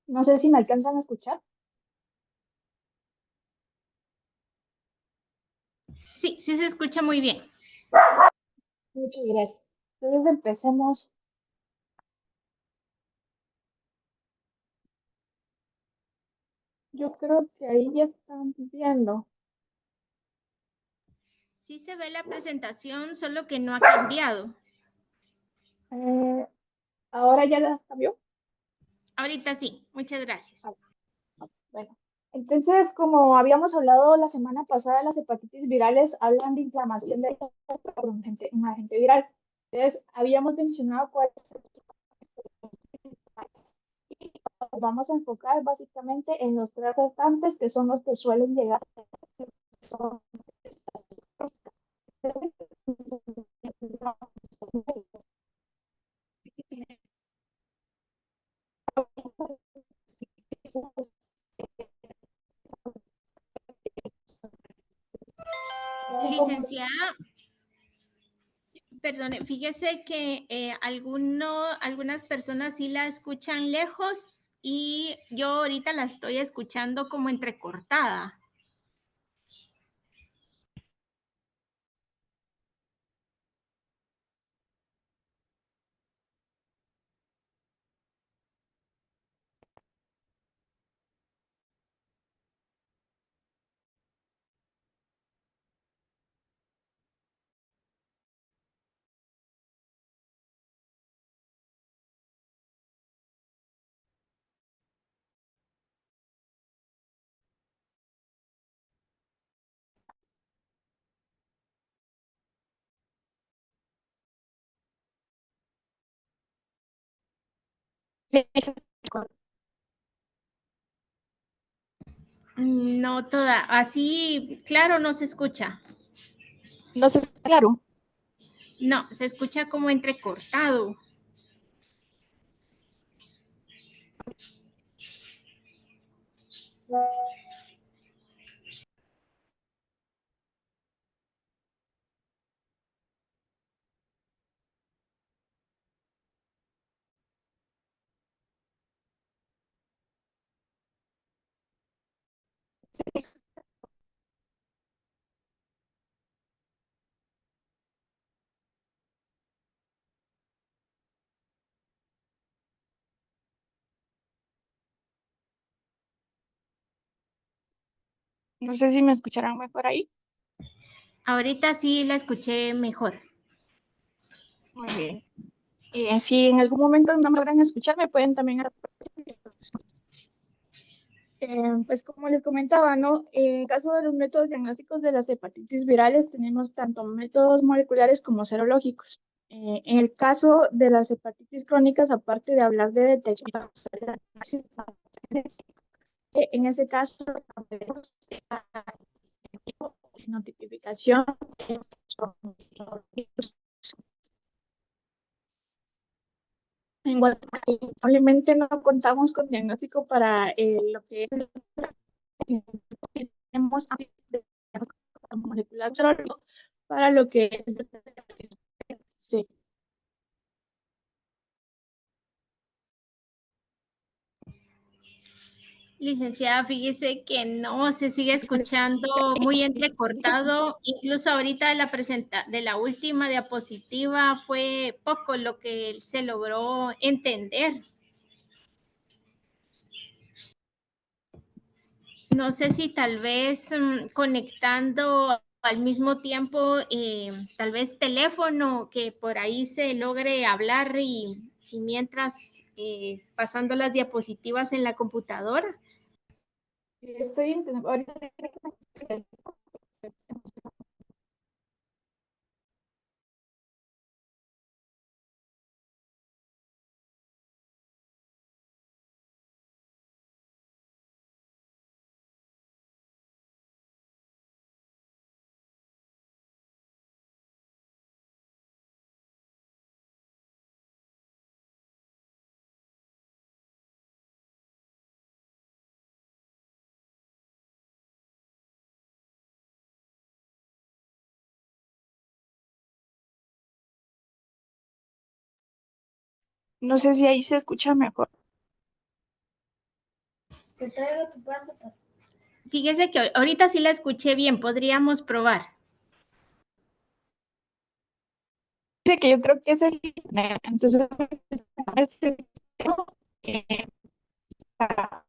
No sé si me alcanzan a escuchar. Sí, sí se escucha muy bien. Muchas gracias. Entonces empecemos. Yo creo que ahí ya están viendo. Sí se ve la presentación, solo que no ha cambiado. Eh, Ahora ya la cambió. Ahorita sí, muchas gracias. Ah, bueno. Entonces, como habíamos hablado la semana pasada, las hepatitis virales hablan de inflamación del cuerpo por un agente viral. Entonces, habíamos mencionado cuáles y nos vamos a enfocar básicamente en los tres restantes, que son los que suelen llegar. Licenciada, perdone, fíjese que algunas personas sí la escuchan lejos y yo ahorita la estoy escuchando como entrecortada. No toda, así, claro, no se escucha. No sé, claro. No, se escucha como entrecortado. No sé si me escucharán mejor ahí. Ahorita sí la escuché mejor. Muy bien. Si en algún momento no me logran escuchar, me pueden también. Pues como les comentaba, ¿no? En caso de los métodos diagnósticos de las hepatitis virales, tenemos tanto métodos moleculares como serológicos. En el caso de las hepatitis crónicas, aparte de hablar de detección, en ese caso, tenemos notificación. En Guatemala, probablemente no contamos con diagnóstico para lo que es tenemos molecular solo para lo que es sí. Licenciada, fíjese que no se sigue escuchando muy entrecortado. Incluso ahorita de la última diapositiva fue poco lo que se logró entender. No sé si tal vez conectando al mismo tiempo, tal vez teléfono, que por ahí se logre hablar y mientras pasando las diapositivas en la computadora. Estoy intentando, ahorita no sé si ahí se escucha mejor. Te traigo tu paso. Fíjese que ahorita sí la escuché bien, podríamos probar. Sí, que yo creo que es el internet. Entonces, eh, para-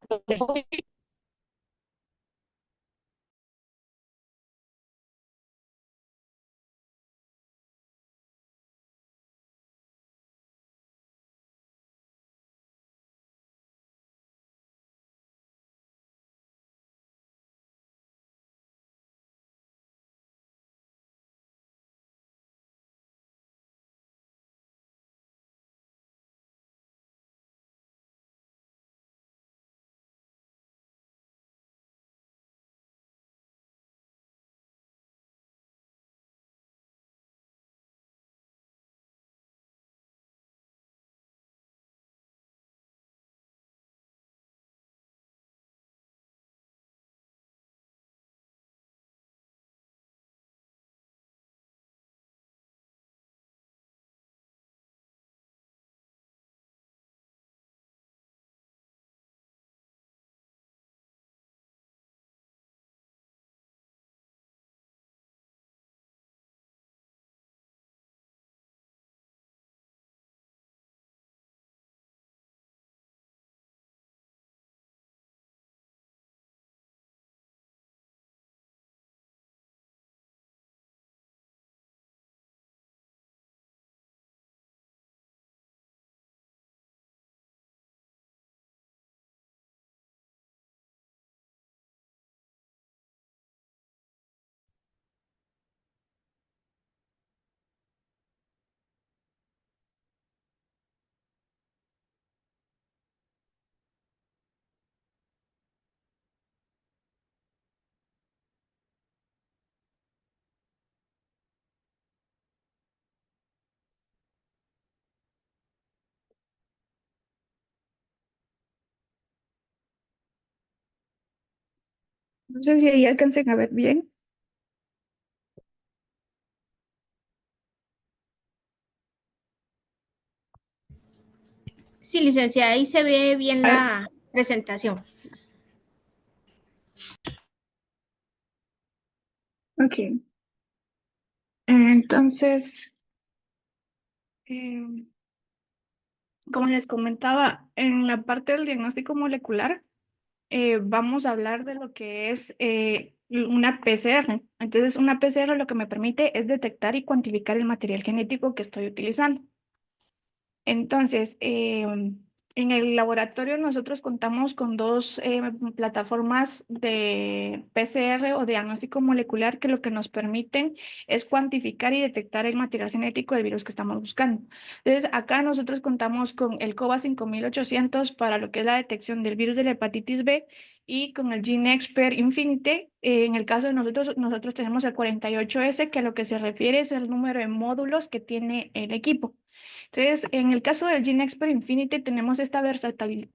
No sé si ahí alcancen a ver bien. Sí, licenciada, ahí se ve bien A ver, la presentación. ok. Entonces, eh, como les comentaba, en la parte del diagnóstico molecular, vamos a hablar de lo que es una PCR. Entonces, una PCR lo que me permite es detectar y cuantificar el material genético que estoy utilizando. Entonces, en el laboratorio nosotros contamos con dos plataformas de PCR o diagnóstico molecular que lo que nos permiten es cuantificar y detectar el material genético del virus que estamos buscando. Entonces, acá nosotros contamos con el COBA 5800 para lo que es la detección del virus de la hepatitis B y con el GeneXpert Infinite. En el caso de nosotros tenemos el 48S, que a lo que se refiere es el número de módulos que tiene el equipo. Entonces, en el caso del GeneXpert Infinity tenemos esta versatilidad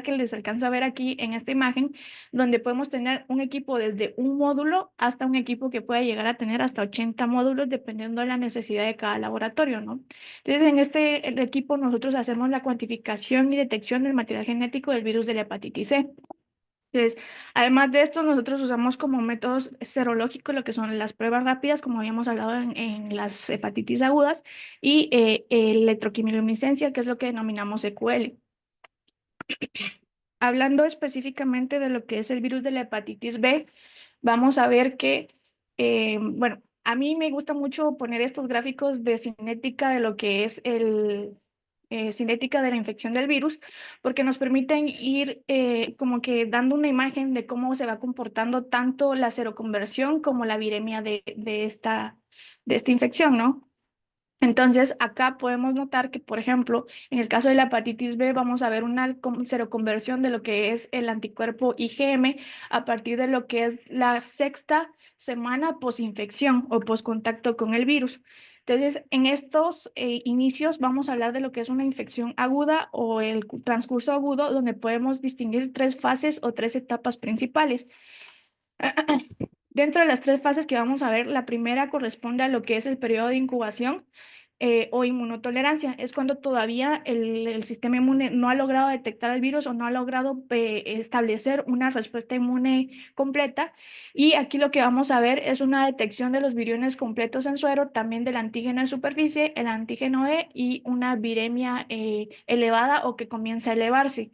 que les alcanzo a ver aquí en esta imagen, donde podemos tener un equipo desde un módulo hasta un equipo que puede llegar a tener hasta 80 módulos, dependiendo de la necesidad de cada laboratorio, ¿no? Entonces, en el equipo nosotros hacemos la cuantificación y detección del material genético del virus de la hepatitis C. Entonces, además de esto, nosotros usamos como métodos serológicos lo que son las pruebas rápidas, como habíamos hablado en las hepatitis agudas, y electroquimiluminiscencia, que es lo que denominamos EQL. Hablando específicamente de lo que es el virus de la hepatitis B, vamos a ver que, bueno, a mí me gusta mucho poner estos gráficos de cinética de lo que es cinética de la infección del virus, porque nos permiten ir como que dando una imagen de cómo se va comportando tanto la seroconversión como la viremia de esta infección, ¿no? Entonces, acá podemos notar que, por ejemplo, en el caso de la hepatitis B, vamos a ver una seroconversión de lo que es el anticuerpo IgM a partir de lo que es la sexta semana posinfección o poscontacto con el virus. Entonces, en estos inicios vamos a hablar de lo que es una infección aguda o el transcurso agudo, donde podemos distinguir tres fases o tres etapas principales. Dentro de las tres fases que vamos a ver, la primera corresponde a lo que es el periodo de incubación, o inmunotolerancia. Es cuando todavía el sistema inmune no ha logrado detectar el virus o no ha logrado establecer una respuesta inmune completa. Y aquí lo que vamos a ver es una detección de los viriones completos en suero, también del antígeno de superficie, el antígeno E y una viremia elevada o que comienza a elevarse.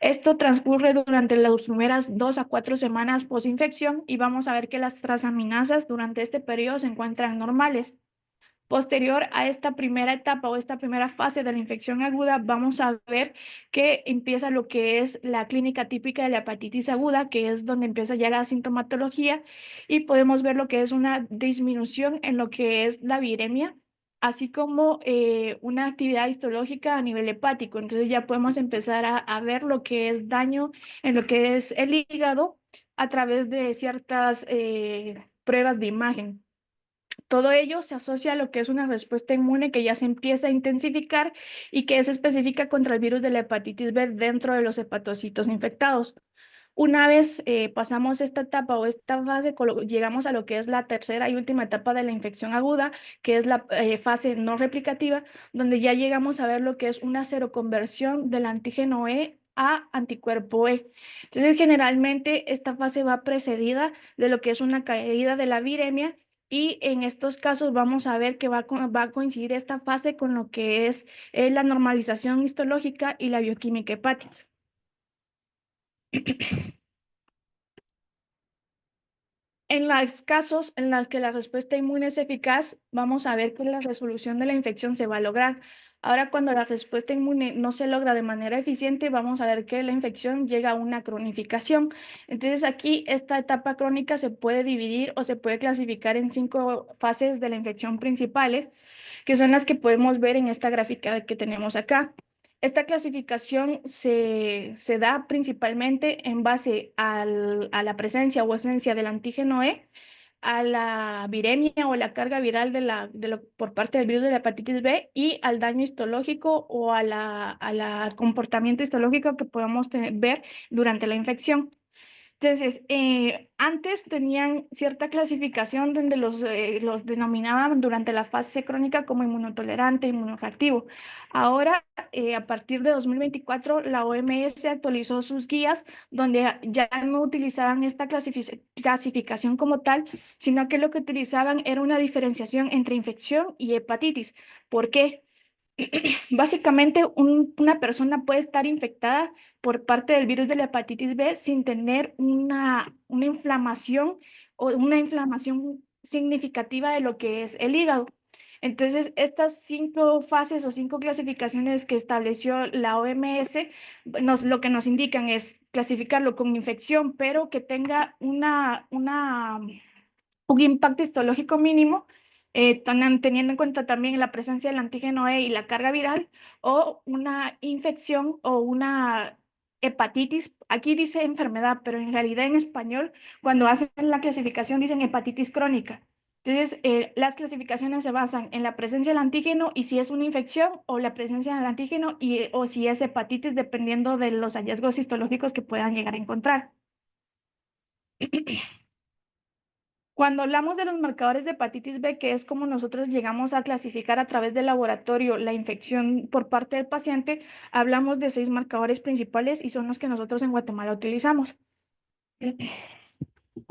Esto transcurre durante las primeras 2 a 4 semanas posinfección y vamos a ver que las transaminasas durante este periodo se encuentran normales. Posterior a esta primera etapa o esta primera fase de la infección aguda, vamos a ver que empieza lo que es la clínica típica de la hepatitis aguda, que es donde empieza ya la sintomatología y podemos ver lo que es una disminución en lo que es la viremia, así como una actividad histológica a nivel hepático. Entonces ya podemos empezar a ver lo que es daño en lo que es el hígado a través de ciertas pruebas de imagen. Todo ello se asocia a lo que es una respuesta inmune que ya se empieza a intensificar y que es específica contra el virus de la hepatitis B dentro de los hepatocitos infectados. Una vez pasamos esta etapa o esta fase, llegamos a lo que es la tercera y última etapa de la infección aguda, que es la fase no replicativa, donde ya llegamos a ver lo que es una seroconversión del antígeno E a anticuerpo E. Entonces, generalmente esta fase va precedida de lo que es una caída de la viremia y en estos casos vamos a ver que va a coincidir esta fase con lo que es la normalización histológica y la bioquímica hepática. En los casos en los que la respuesta inmune es eficaz, vamos a ver que la resolución de la infección se va a lograr. Ahora, cuando la respuesta inmune no se logra de manera eficiente, vamos a ver que la infección llega a una cronificación. Entonces, aquí esta etapa crónica se puede dividir o se puede clasificar en 5 fases de la infección principales, que son las que podemos ver en esta gráfica que tenemos acá. Esta clasificación se da principalmente en base a la presencia o esencia del antígeno E, a la viremia o la carga viral por parte del virus de la hepatitis B y al daño histológico o al comportamiento histológico que podamos ver durante la infección. Entonces, antes tenían cierta clasificación donde los denominaban durante la fase crónica como inmunotolerante, inmunoreactivo. Ahora, a partir de 2024, la OMS actualizó sus guías donde ya no utilizaban esta clasificación como tal, sino que lo que utilizaban era una diferenciación entre infección y hepatitis. ¿Por qué? Básicamente, una persona puede estar infectada por parte del virus de la hepatitis B sin tener una inflamación o una inflamación significativa de lo que es el hígado. Entonces, estas 5 fases o 5 clasificaciones que estableció la OMS, lo que nos indican es clasificarlo como infección, pero que tenga un impacto histológico mínimo, teniendo en cuenta también la presencia del antígeno E y la carga viral, o una infección o una hepatitis. Aquí dice enfermedad, pero en realidad en español, cuando hacen la clasificación, dicen hepatitis crónica. Entonces, las clasificaciones se basan en la presencia del antígeno y si es una infección o la presencia del antígeno o si es hepatitis, dependiendo de los hallazgos histológicos que puedan llegar a encontrar. Cuando hablamos de los marcadores de hepatitis B, que es como nosotros llegamos a clasificar a través del laboratorio la infección por parte del paciente, hablamos de 6 marcadores principales y son los que nosotros en Guatemala utilizamos.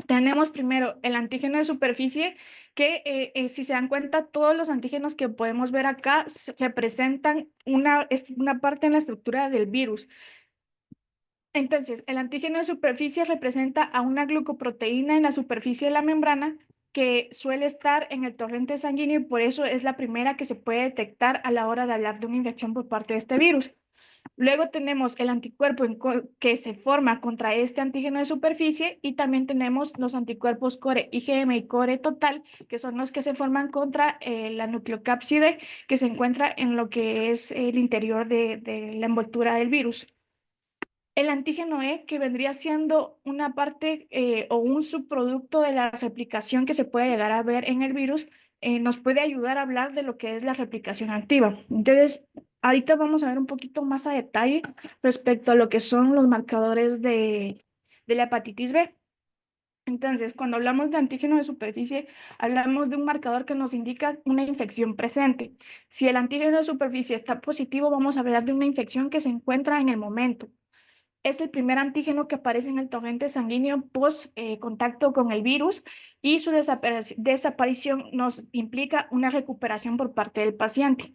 Tenemos primero el antígeno de superficie, que si se dan cuenta, todos los antígenos que podemos ver acá representan una parte en la estructura del virus. Entonces, el antígeno de superficie representa a una glucoproteína en la superficie de la membrana que suele estar en el torrente sanguíneo y por eso es la primera que se puede detectar a la hora de hablar de una infección por parte de este virus. Luego tenemos el anticuerpo que se forma contra este antígeno de superficie y también tenemos los anticuerpos core IgM y core total, que son los que se forman contra la nucleocápside que se encuentra en lo que es el interior de la envoltura del virus. El antígeno E, que vendría siendo una parte o un subproducto de la replicación que se puede llegar a ver en el virus, nos puede ayudar a hablar de lo que es la replicación activa. Entonces, ahorita vamos a ver un poquito más a detalle respecto a lo que son los marcadores de la hepatitis B. Entonces, cuando hablamos de antígeno de superficie, hablamos de un marcador que nos indica una infección presente. Si el antígeno de superficie está positivo, vamos a hablar de una infección que se encuentra en el momento. Es el primer antígeno que aparece en el torrente sanguíneo post contacto con el virus y su desaparición nos implica una recuperación por parte del paciente.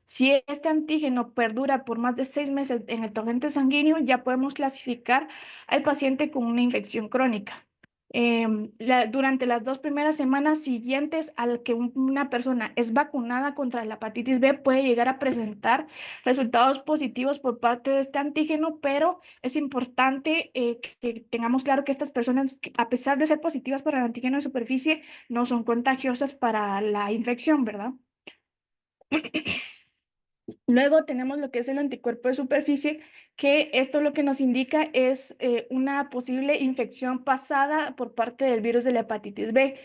Si este antígeno perdura por más de 6 meses en el torrente sanguíneo, ya podemos clasificar al paciente con una infección crónica. Durante las 2 primeras semanas siguientes al que una persona es vacunada contra la hepatitis B, puede llegar a presentar resultados positivos por parte de este antígeno, pero es importante que tengamos claro que estas personas, a pesar de ser positivas para el antígeno de superficie, no son contagiosas para la infección, ¿verdad? Luego tenemos lo que es el anticuerpo de superficie, que esto lo que nos indica es una posible infección pasada por parte del virus de la hepatitis B.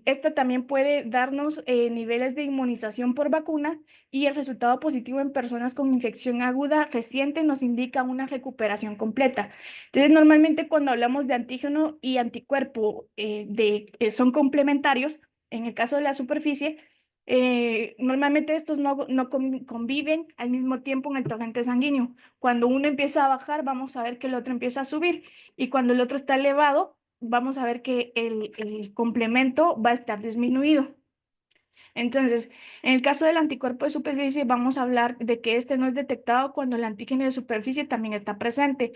Esta también puede darnos niveles de inmunización por vacuna y el resultado positivo en personas con infección aguda reciente nos indica una recuperación completa. Entonces, normalmente cuando hablamos de antígeno y anticuerpo son complementarios, en el caso de la superficie, normalmente estos no conviven al mismo tiempo en el torrente sanguíneo. Cuando uno empieza a bajar, vamos a ver que el otro empieza a subir y cuando el otro está elevado, vamos a ver que el complemento va a estar disminuido. Entonces, en el caso del anticuerpo de superficie, vamos a hablar de que este no es detectado cuando el antígeno de superficie también está presente.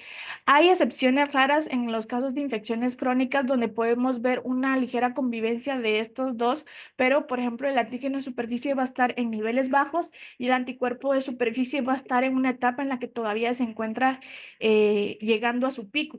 Hay excepciones raras en los casos de infecciones crónicas donde podemos ver una ligera convivencia de estos dos, pero por ejemplo, el antígeno de superficie va a estar en niveles bajos y el anticuerpo de superficie va a estar en una etapa en la que todavía se encuentra llegando a su pico.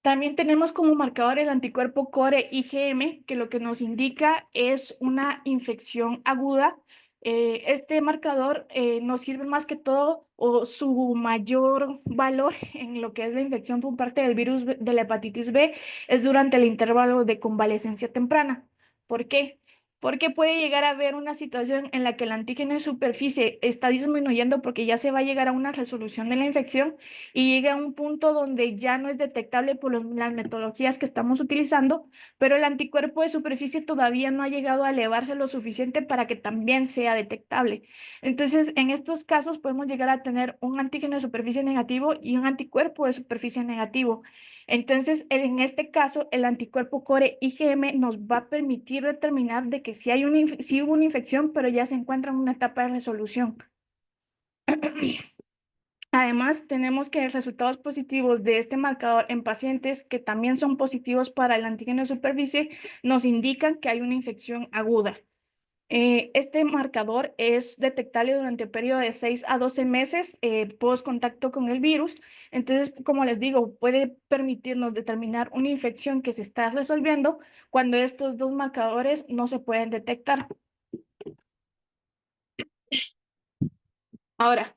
También tenemos como marcador el anticuerpo core IgM, que lo que nos indica es una infección aguda. Este marcador nos sirve más que todo, o su mayor valor en lo que es la infección por parte del virus de la hepatitis B es durante el intervalo de convalecencia temprana. ¿Por qué? Porque puede llegar a haber una situación en la que el antígeno de superficie está disminuyendo porque ya se va a llegar a una resolución de la infección y llega a un punto donde ya no es detectable por las metodologías que estamos utilizando, pero el anticuerpo de superficie todavía no ha llegado a elevarse lo suficiente para que también sea detectable. Entonces, en estos casos podemos llegar a tener un antígeno de superficie negativo y un anticuerpo de superficie negativo. Entonces, en este caso, el anticuerpo core IgM nos va a permitir determinar de que sí hubo una infección, pero ya se encuentra en una etapa de resolución. Además, tenemos que resultados positivos de este marcador en pacientes que también son positivos para el antígeno de superficie nos indican que hay una infección aguda. Este marcador es detectable durante el periodo de 6 a 12 meses post contacto con el virus. Entonces, como les digo, puede permitirnos determinar una infección que se está resolviendo cuando estos dos marcadores no se pueden detectar. Ahora,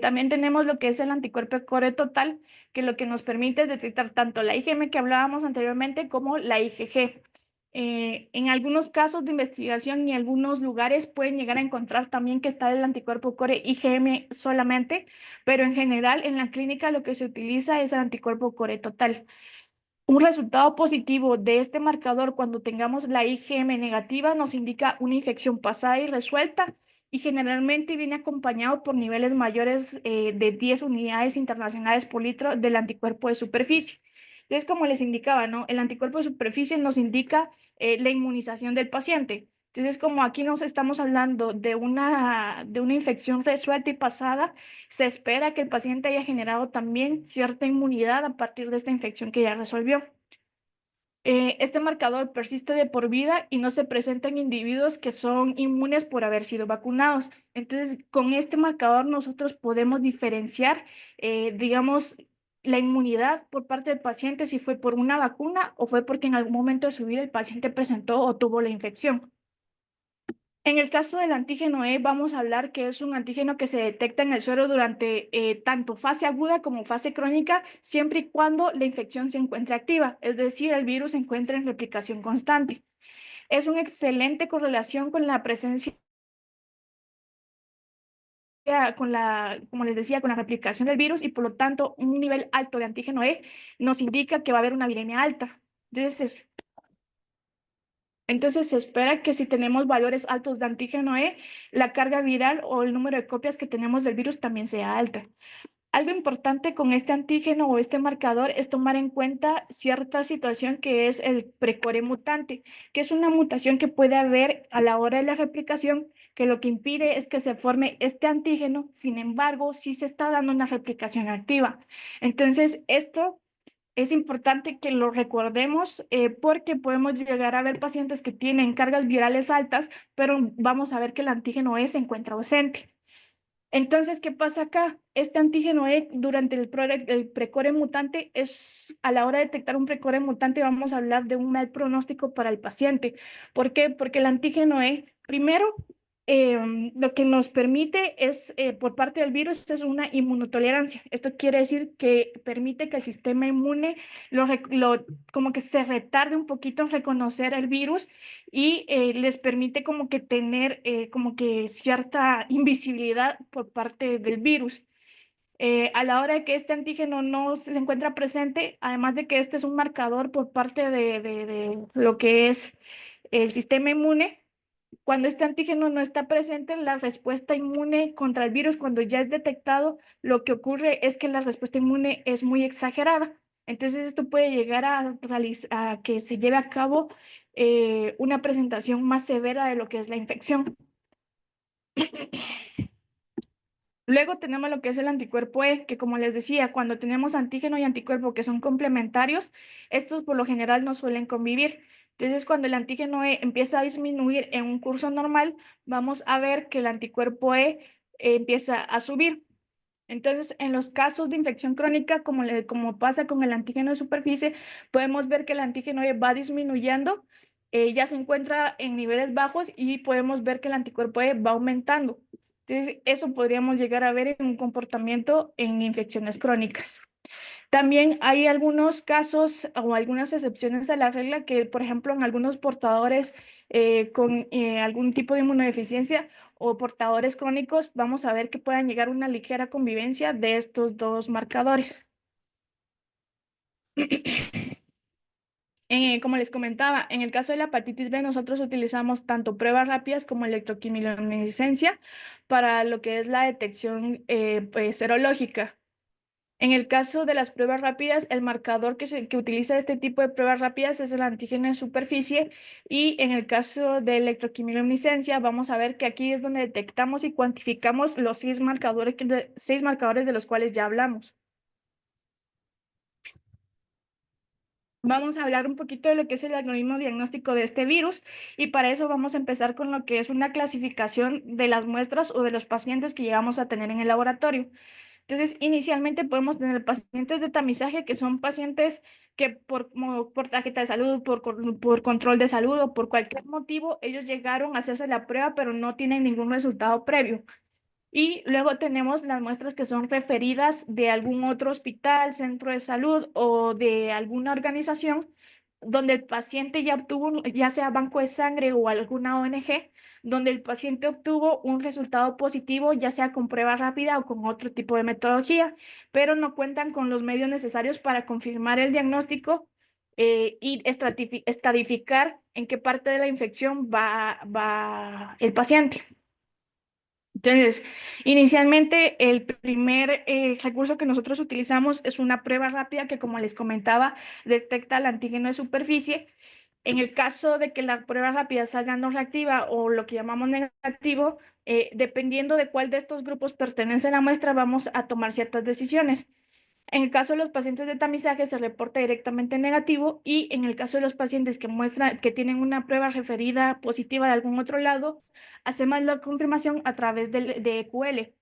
también tenemos lo que es el anticuerpo core total, que lo que nos permite es detectar tanto la IgM que hablábamos anteriormente como la IgG. En algunos casos de investigación y en algunos lugares pueden llegar a encontrar también que está el anticuerpo core IgM solamente, pero en general en la clínica lo que se utiliza es el anticuerpo core total. Un resultado positivo de este marcador cuando tengamos la IgM negativa nos indica una infección pasada y resuelta y generalmente viene acompañado por niveles mayores de 10 unidades internacionales por litro del anticuerpo de superficie. Entonces, como les indicaba, ¿no? El anticuerpo de superficie nos indica la inmunización del paciente. Entonces, como aquí nos estamos hablando de una infección resuelta y pasada, se espera que el paciente haya generado también cierta inmunidad a partir de esta infección que ya resolvió. Este marcador persiste de por vida y no se presenta en individuos que son inmunes por haber sido vacunados. Entonces, con este marcador nosotros podemos diferenciar, digamos, la inmunidad por parte del paciente si fue por una vacuna o fue porque en algún momento de su vida el paciente presentó o tuvo la infección. En el caso del antígeno E, vamos a hablar que es un antígeno que se detecta en el suero durante tanto fase aguda como fase crónica, siempre y cuando la infección se encuentre activa, es decir, el virus se encuentra en replicación constante. Es una excelente correlación con la presencia como les decía, con la replicación del virus y por lo tanto un nivel alto de antígeno E nos indica que va a haber una viremia alta. Entonces se espera que si tenemos valores altos de antígeno E, la carga viral o el número de copias que tenemos del virus también sea alta. Algo importante con este antígeno o este marcador es tomar en cuenta cierta situación que es el precore mutante, que es una mutación que puede haber a la hora de la replicación, que lo que impide es que se forme este antígeno, sin embargo, sí se está dando una replicación activa. Entonces, esto es importante que lo recordemos porque podemos llegar a ver pacientes que tienen cargas virales altas, pero vamos a ver que el antígeno E se encuentra ausente. Entonces, ¿qué pasa acá? Este antígeno E durante el precore mutante a la hora de detectar un precore mutante, vamos a hablar de un mal pronóstico para el paciente. ¿Por qué? Porque el antígeno E, primero, lo que nos permite es, por parte del virus, es una inmunotolerancia. Esto quiere decir que permite que el sistema inmune como que se retarde un poquito en reconocer el virus y les permite como que tener como que cierta invisibilidad por parte del virus. A la hora de que este antígeno no se encuentra presente, además de que este es un marcador por parte de lo que es el sistema inmune, cuando este antígeno no está presente, la respuesta inmune contra el virus, cuando ya es detectado, lo que ocurre es que la respuesta inmune es muy exagerada. Entonces, esto puede llegar a que se lleve a cabo una presentación más severa de lo que es la infección. Luego tenemos lo que es el anticuerpo E, que como les decía, cuando tenemos antígeno y anticuerpo que son complementarios, estos por lo general no suelen convivir. Entonces, cuando el antígeno E empieza a disminuir en un curso normal, vamos a ver que el anticuerpo E empieza a subir. Entonces, en los casos de infección crónica, como pasa con el antígeno de superficie, podemos ver que el antígeno E va disminuyendo, ya se encuentra en niveles bajos y podemos ver que el anticuerpo E va aumentando. Entonces, eso podríamos llegar a ver en un comportamiento en infecciones crónicas. También hay algunos casos o algunas excepciones a la regla que, por ejemplo, en algunos portadores con algún tipo de inmunodeficiencia o portadores crónicos, vamos a ver que puedan llegar a una ligera convivencia de estos dos marcadores. Como les comentaba, en el caso de la hepatitis B, nosotros utilizamos tanto pruebas rápidas como electroquimiluminiscencia para lo que es la detección pues, serológica. En el caso de las pruebas rápidas, el marcador que utiliza este tipo de pruebas rápidas es el antígeno de superficie y en el caso de electroquimiluminiscencia vamos a ver que aquí es donde detectamos y cuantificamos los 6 marcadores de los cuales ya hablamos. Vamos a hablar un poquito de lo que es el algoritmo diagnóstico de este virus y para eso vamos a empezar con lo que es una clasificación de las muestras o de los pacientes que llegamos a tener en el laboratorio. Entonces, inicialmente podemos tener pacientes de tamizaje, que son pacientes que por tarjeta de salud, por control de salud o por cualquier motivo, ellos llegaron a hacerse la prueba, pero no tienen ningún resultado previo. Y luego tenemos las muestras que son referidas de algún otro hospital, centro de salud o de alguna organización donde el paciente ya obtuvo, ya sea banco de sangre o alguna ONG, donde el paciente obtuvo un resultado positivo, ya sea con prueba rápida o con otro tipo de metodología, pero no cuentan con los medios necesarios para confirmar el diagnóstico y estratificar en qué parte de la infección va el paciente. Entonces, inicialmente el primer recurso que nosotros utilizamos es una prueba rápida que, como les comentaba, detecta el antígeno de superficie. En el caso de que la prueba rápida salga no reactiva o lo que llamamos negativo, dependiendo de cuál de estos grupos pertenece a la muestra, vamos a tomar ciertas decisiones. En el caso de los pacientes de tamizaje se reporta directamente negativo y en el caso de los pacientes que muestran que tienen una prueba referida positiva de algún otro lado, hacemos la confirmación a través de EQL.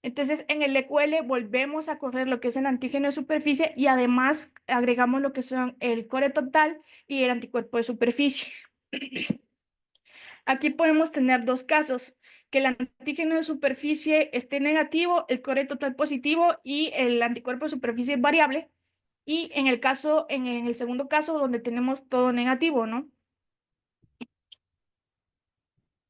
Entonces, en el EQL volvemos a correr lo que es el antígeno de superficie y además agregamos lo que son el core total y el anticuerpo de superficie. Aquí podemos tener dos casos, que el antígeno de superficie esté negativo, el core total positivo y el anticuerpo de superficie variable. Y en el segundo caso, donde tenemos todo negativo, ¿no?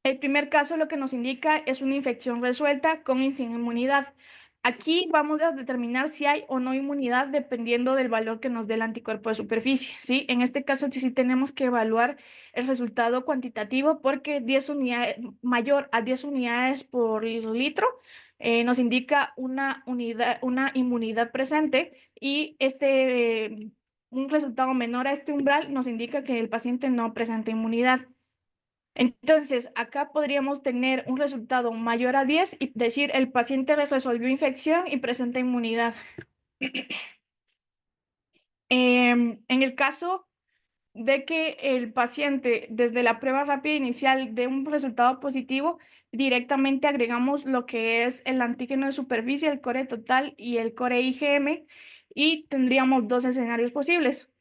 El primer caso lo que nos indica es una infección resuelta con y sin inmunidad. Aquí vamos a determinar si hay o no inmunidad dependiendo del valor que nos dé el anticuerpo de superficie, ¿sí? En este caso sí tenemos que evaluar el resultado cuantitativo porque 10 unidades, mayor a 10 unidades por litro nos indica una inmunidad presente y un resultado menor a este umbral nos indica que el paciente no presenta inmunidad. Entonces, acá podríamos tener un resultado mayor a 10 y decir el paciente resolvió infección y presenta inmunidad. En el caso de que el paciente desde la prueba rápida inicial dé un resultado positivo, directamente agregamos lo que es el antígeno de superficie, el core total y el core IgM y tendríamos dos escenarios posibles.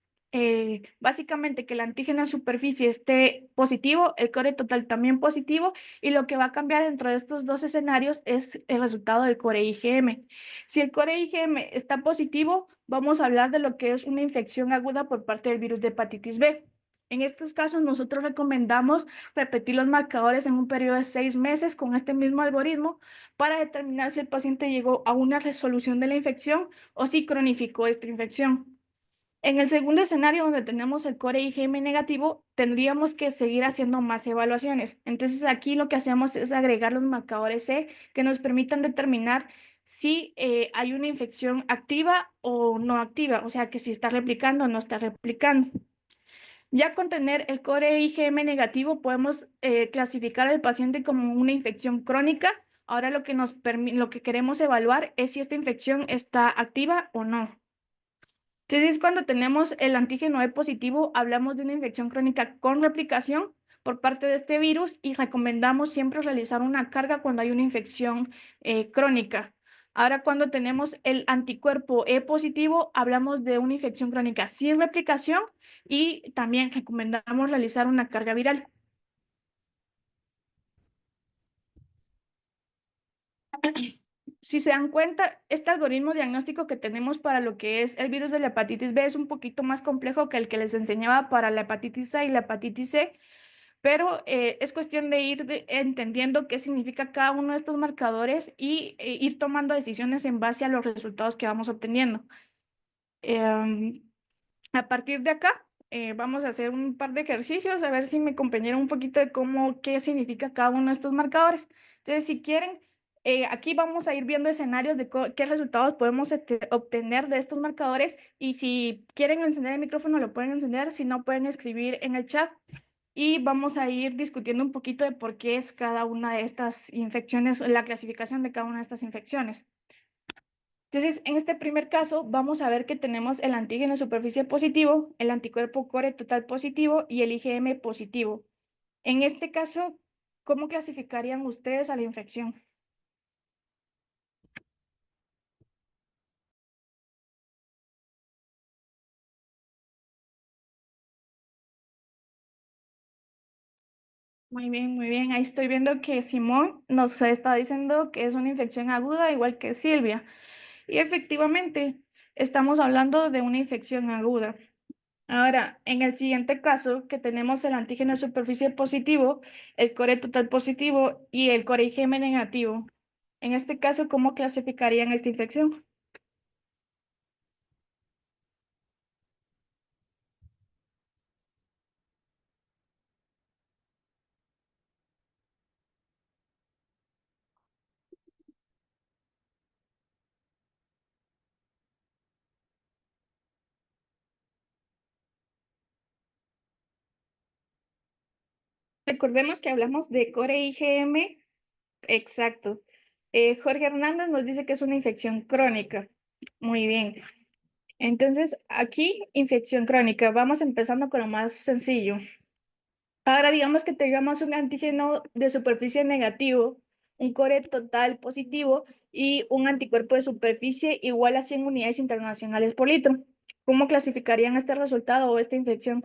Básicamente que el antígeno de superficie esté positivo, el core total también positivo y lo que va a cambiar dentro de estos dos escenarios es el resultado del core IgM. Si el core IgM está positivo, vamos a hablar de lo que es una infección aguda por parte del virus de hepatitis B. En estos casos, nosotros recomendamos repetir los marcadores en un periodo de 6 meses con este mismo algoritmo para determinar si el paciente llegó a una resolución de la infección o si cronificó esta infección. En el segundo escenario, donde tenemos el core IgM negativo, tendríamos que seguir haciendo más evaluaciones. Entonces, aquí lo que hacemos es agregar los marcadores C que nos permitan determinar si hay una infección activa o no activa, o sea, que si está replicando o no está replicando. Ya con tener el core IgM negativo, podemos clasificar al paciente como una infección crónica. Ahora lo que queremos evaluar es si esta infección está activa o no. Entonces, cuando tenemos el antígeno E positivo, hablamos de una infección crónica con replicación por parte de este virus y recomendamos siempre realizar una carga cuando hay una infección crónica. Ahora, cuando tenemos el anticuerpo E positivo, hablamos de una infección crónica sin replicación y también recomendamos realizar una carga viral. Si se dan cuenta, este algoritmo diagnóstico que tenemos para lo que es el virus de la hepatitis B es un poquito más complejo que el que les enseñaba para la hepatitis A y la hepatitis C, pero es cuestión de entendiendo qué significa cada uno de estos marcadores y ir tomando decisiones en base a los resultados que vamos obteniendo. Em, a partir de acá, vamos a hacer un par de ejercicios a ver si me compañera un poquito de qué significa cada uno de estos marcadores. Entonces, si quieren, aquí vamos a ir viendo escenarios de qué resultados podemos obtener de estos marcadores y si quieren encender el micrófono lo pueden encender, si no pueden escribir en el chat y vamos a ir discutiendo un poquito de por qué es cada una de estas infecciones, la clasificación de cada una de estas infecciones. Entonces, en este primer caso, vamos a ver que tenemos el antígeno de superficie positivo, el anticuerpo core total positivo y el IgM positivo. En este caso, ¿cómo clasificarían ustedes a la infección? Muy bien, muy bien. Ahí estoy viendo que Simón nos está diciendo que es una infección aguda, igual que Silvia. Y efectivamente, estamos hablando de una infección aguda. Ahora, en el siguiente caso, que tenemos el antígeno de superficie positivo, el core total positivo y el core IgM negativo. En este caso, ¿cómo clasificarían esta infección? Recordemos que hablamos de core IgM, exacto. Jorge Hernández nos dice que es una infección crónica. Muy bien. Entonces, aquí, infección crónica. Vamos empezando con lo más sencillo. Ahora digamos que tengamos un antígeno de superficie negativo, un core total positivo y un anticuerpo de superficie igual a 100 unidades internacionales por litro. ¿Cómo clasificarían este resultado o esta infección?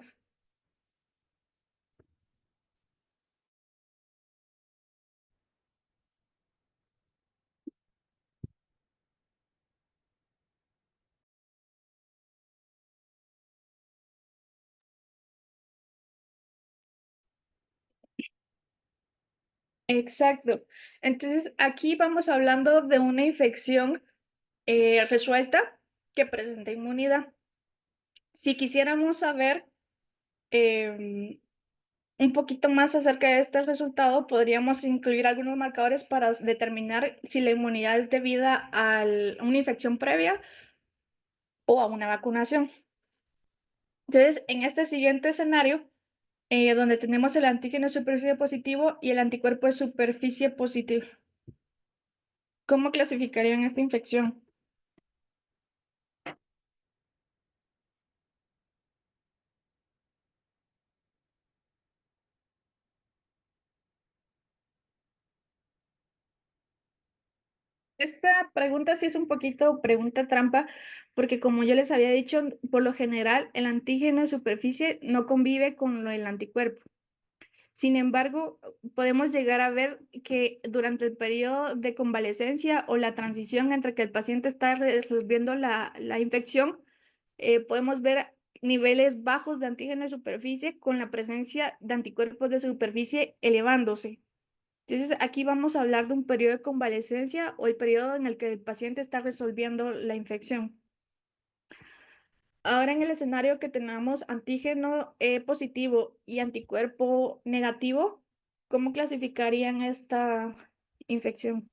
Exacto. Entonces, aquí vamos hablando de una infección resuelta que presenta inmunidad. Si quisiéramos saber un poquito más acerca de este resultado, podríamos incluir algunos marcadores para determinar si la inmunidad es debida a una infección previa o a una vacunación. Entonces, en este siguiente escenario, donde tenemos el antígeno de superficie positivo y el anticuerpo de superficie positivo, ¿cómo clasificarían esta infección? Esta pregunta sí es un poquito pregunta trampa, porque como yo les había dicho, por lo general el antígeno de superficie no convive con el anticuerpo. Sin embargo, podemos llegar a ver que durante el periodo de convalecencia o la transición entre que el paciente está resolviendo la infección, podemos ver niveles bajos de antígeno de superficie con la presencia de anticuerpos de superficie elevándose. Entonces, aquí vamos a hablar de un periodo de convalecencia o el periodo en el que el paciente está resolviendo la infección. Ahora en el escenario que tenemos antígeno positivo y anticuerpo negativo, ¿cómo clasificarían esta infección?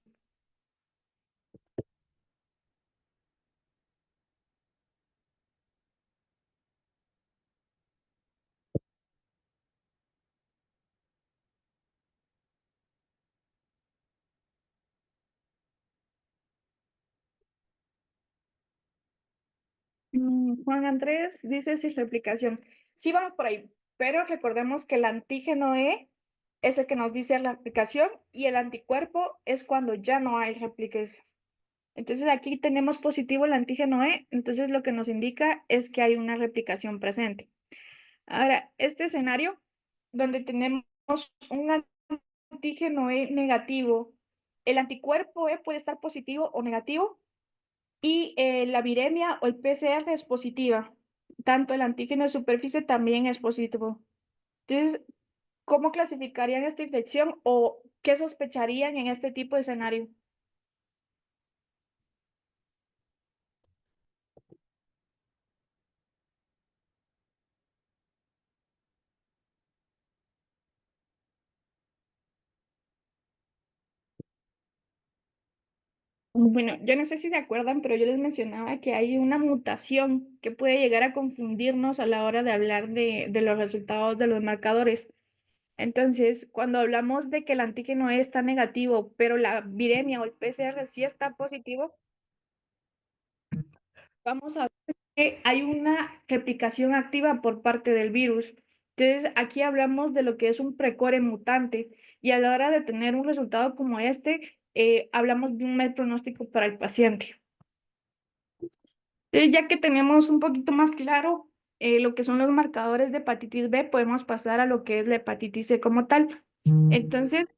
Juan Andrés dice sin replicación. Sí, vamos por ahí, pero recordemos que el antígeno E es el que nos dice la replicación y el anticuerpo es cuando ya no hay repliques. Entonces aquí tenemos positivo el antígeno E, entonces lo que nos indica es que hay una replicación presente. Ahora, este escenario donde tenemos un antígeno E negativo, el anticuerpo E puede estar positivo o negativo y la viremia o el PCR es positiva. Tanto el antígeno de superficie también es positivo. Entonces, ¿cómo clasificarían esta infección o qué sospecharían en este tipo de escenario? Bueno, yo no sé si se acuerdan, pero yo les mencionaba que hay una mutación que puede llegar a confundirnos a la hora de hablar de los resultados de los marcadores. Entonces, cuando hablamos de que el antígeno está negativo, pero la viremia o el PCR sí está positivo, vamos a ver que hay una replicación activa por parte del virus. Entonces, aquí hablamos de lo que es un precore mutante y a la hora de tener un resultado como este, hablamos de un mal pronóstico para el paciente. Ya que tenemos un poquito más claro lo que son los marcadores de hepatitis B, podemos pasar a lo que es la hepatitis C como tal. Entonces,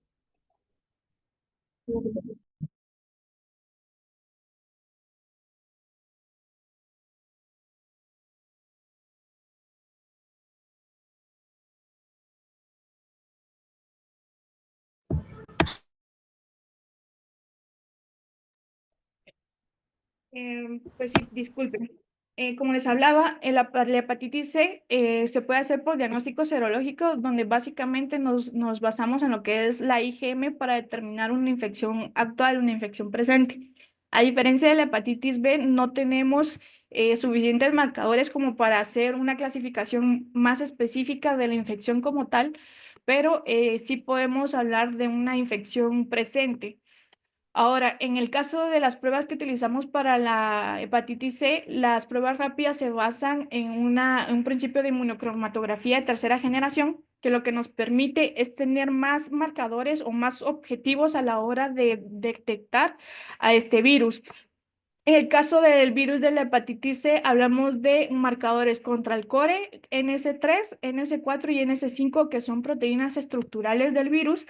pues sí, disculpen. Como les hablaba, la hepatitis C se puede hacer por diagnóstico serológico, donde básicamente nos basamos en lo que es la IgM para determinar una infección actual, una infección presente. A diferencia de la hepatitis B, no tenemos suficientes marcadores como para hacer una clasificación más específica de la infección como tal, pero sí podemos hablar de una infección presente. Ahora, en el caso de las pruebas que utilizamos para la hepatitis C, las pruebas rápidas se basan en un principio de inmunocromatografía de tercera generación, que lo que nos permite es tener más marcadores o más objetivos a la hora de detectar a este virus. En el caso del virus de la hepatitis C, hablamos de marcadores contra el core, NS3, NS4 y NS5, que son proteínas estructurales del virus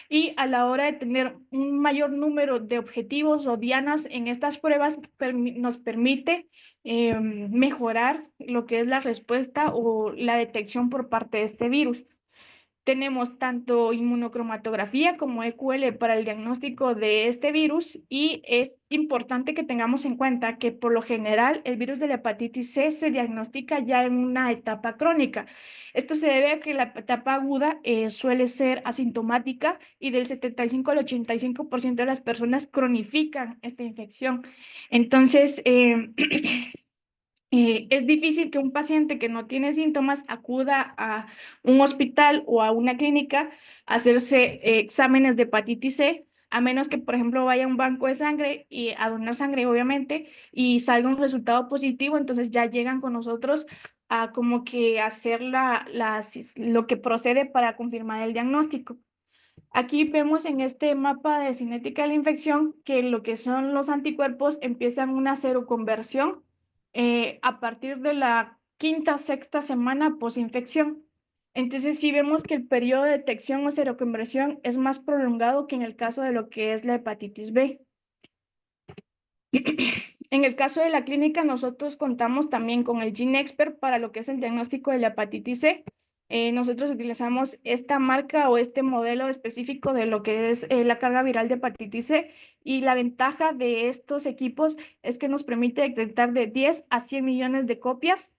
y a la hora de tener un mayor número de objetivos o dianas en estas pruebas nos permite mejorar lo que es la respuesta o la detección por parte de este virus. Tenemos tanto inmunocromatografía como EQL para el diagnóstico de este virus y es importante que tengamos en cuenta que por lo general el virus de la hepatitis C se diagnostica ya en una etapa crónica. Esto se debe a que la etapa aguda suele ser asintomática y del 75 al 85% de las personas cronifican esta infección. Entonces, es difícil que un paciente que no tiene síntomas acuda a un hospital o a una clínica a hacerse exámenes de hepatitis C, a menos que, por ejemplo, vaya a un banco de sangre y a donar sangre, obviamente, y salga un resultado positivo, entonces ya llegan con nosotros a como que hacer lo que procede para confirmar el diagnóstico. Aquí vemos en este mapa de cinética de la infección que lo que son los anticuerpos empiezan una seroconversión a partir de la quinta, sexta semana posinfección. Entonces, sí vemos que el periodo de detección o seroconversión es más prolongado que en el caso de lo que es la hepatitis B. En el caso de la clínica, nosotros contamos también con el GeneXpert para lo que es el diagnóstico de la hepatitis C. Nosotros utilizamos esta marca o este modelo específico de lo que es la carga viral de hepatitis C y la ventaja de estos equipos es que nos permite detectar de 10 a 100 millones de copias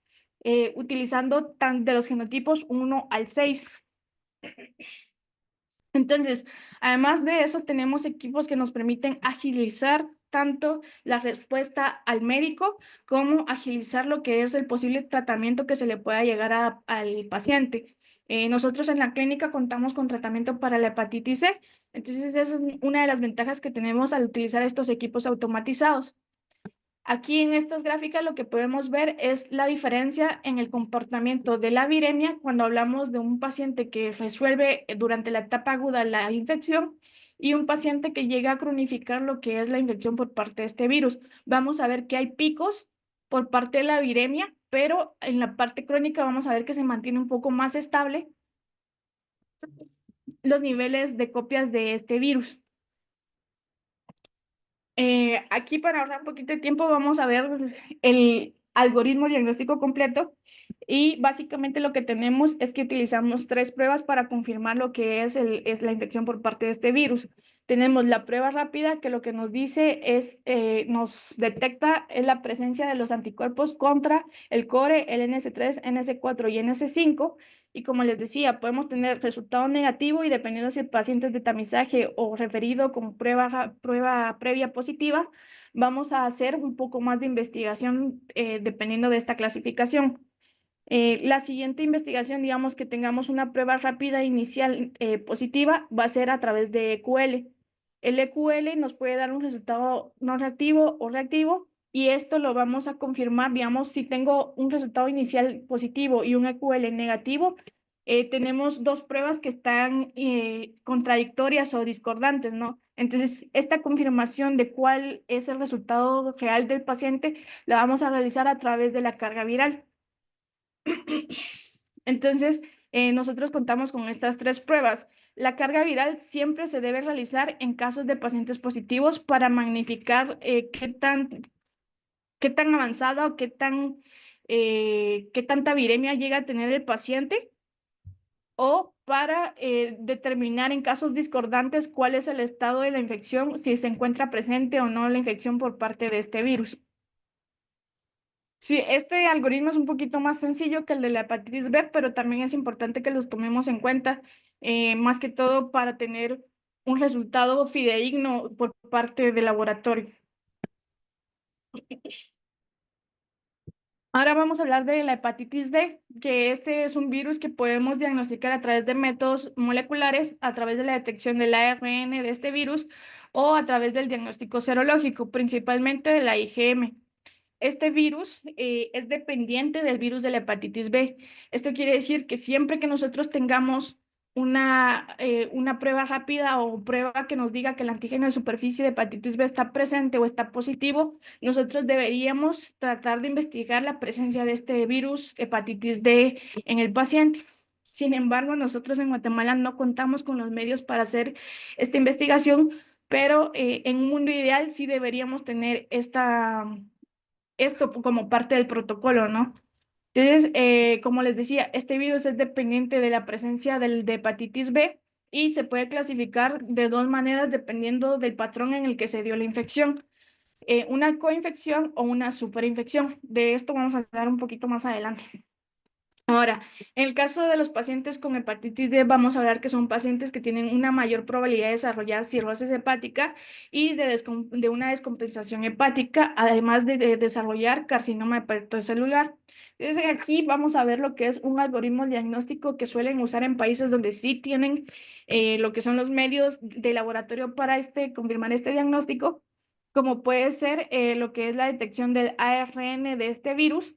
utilizando de los genotipos 1 al 6. Entonces, además de eso, tenemos equipos que nos permiten agilizar tanto la respuesta al médico como agilizar lo que es el posible tratamiento que se le pueda llegar al paciente. Nosotros en la clínica contamos con tratamiento para la hepatitis C, entonces esa es una de las ventajas que tenemos al utilizar estos equipos automatizados. Aquí en estas gráficas lo que podemos ver es la diferencia en el comportamiento de la viremia cuando hablamos de un paciente que resuelve durante la etapa aguda la infección y un paciente que llega a cronificar lo que es la infección por parte de este virus. Vamos a ver que hay picos por parte de la viremia, pero en la parte crónica vamos a ver que se mantiene un poco más estable los niveles de copias de este virus. Aquí para ahorrar un poquito de tiempo vamos a ver el algoritmo diagnóstico completo y básicamente lo que tenemos es que utilizamos 3 pruebas para confirmar lo que es la infección por parte de este virus. Tenemos la prueba rápida que lo que nos dice es, nos detecta la presencia de los anticuerpos contra el core, el NS3, NS4 y NS5. Y como les decía, podemos tener resultado negativo y dependiendo si el paciente es de tamizaje o referido con prueba previa positiva, vamos a hacer un poco más de investigación dependiendo de esta clasificación. La siguiente investigación, digamos que tengamos una prueba rápida inicial positiva, va a ser a través de EQL. El EQL nos puede dar un resultado no reactivo o reactivo y esto lo vamos a confirmar, digamos, si tengo un resultado inicial positivo y un EQL negativo, tenemos 2 pruebas que están contradictorias o discordantes, ¿no? Entonces, esta confirmación de cuál es el resultado real del paciente la vamos a realizar a través de la carga viral. Entonces, nosotros contamos con estas 3 pruebas. La carga viral siempre se debe realizar en casos de pacientes positivos para magnificar qué tan avanzada o qué tanta viremia llega a tener el paciente o para determinar en casos discordantes cuál es el estado de la infección, si se encuentra presente o no la infección por parte de este virus. Sí, este algoritmo es un poquito más sencillo que el de la hepatitis B, pero también es importante que los tomemos en cuenta, más que todo para tener un resultado fidedigno por parte del laboratorio. Ahora vamos a hablar de la hepatitis D, que este es un virus que podemos diagnosticar a través de métodos moleculares, a través de la detección del ARN de este virus o a través del diagnóstico serológico, principalmente de la IgM. Este virus es dependiente del virus de la hepatitis B. Esto quiere decir que siempre que nosotros tengamos una prueba rápida o prueba que nos diga que el antígeno de superficie de hepatitis B está presente o está positivo, nosotros deberíamos tratar de investigar la presencia de este virus hepatitis D en el paciente. Sin embargo, nosotros en Guatemala no contamos con los medios para hacer esta investigación, pero en un mundo ideal sí deberíamos tener esto como parte del protocolo, ¿no? Entonces, como les decía, este virus es dependiente de la presencia de hepatitis B y se puede clasificar de dos maneras dependiendo del patrón en el que se dio la infección. Una coinfección o una superinfección. De esto vamos a hablar un poquito más adelante. Ahora, en el caso de los pacientes con hepatitis D, vamos a hablar que son pacientes que tienen una mayor probabilidad de desarrollar cirrosis hepática y de una descompensación hepática, además de desarrollar carcinoma hepatocelular. Entonces, aquí vamos a ver lo que es un algoritmo diagnóstico que suelen usar en países donde sí tienen lo que son los medios de laboratorio para confirmar este diagnóstico, como puede ser lo que es la detección del ARN de este virus,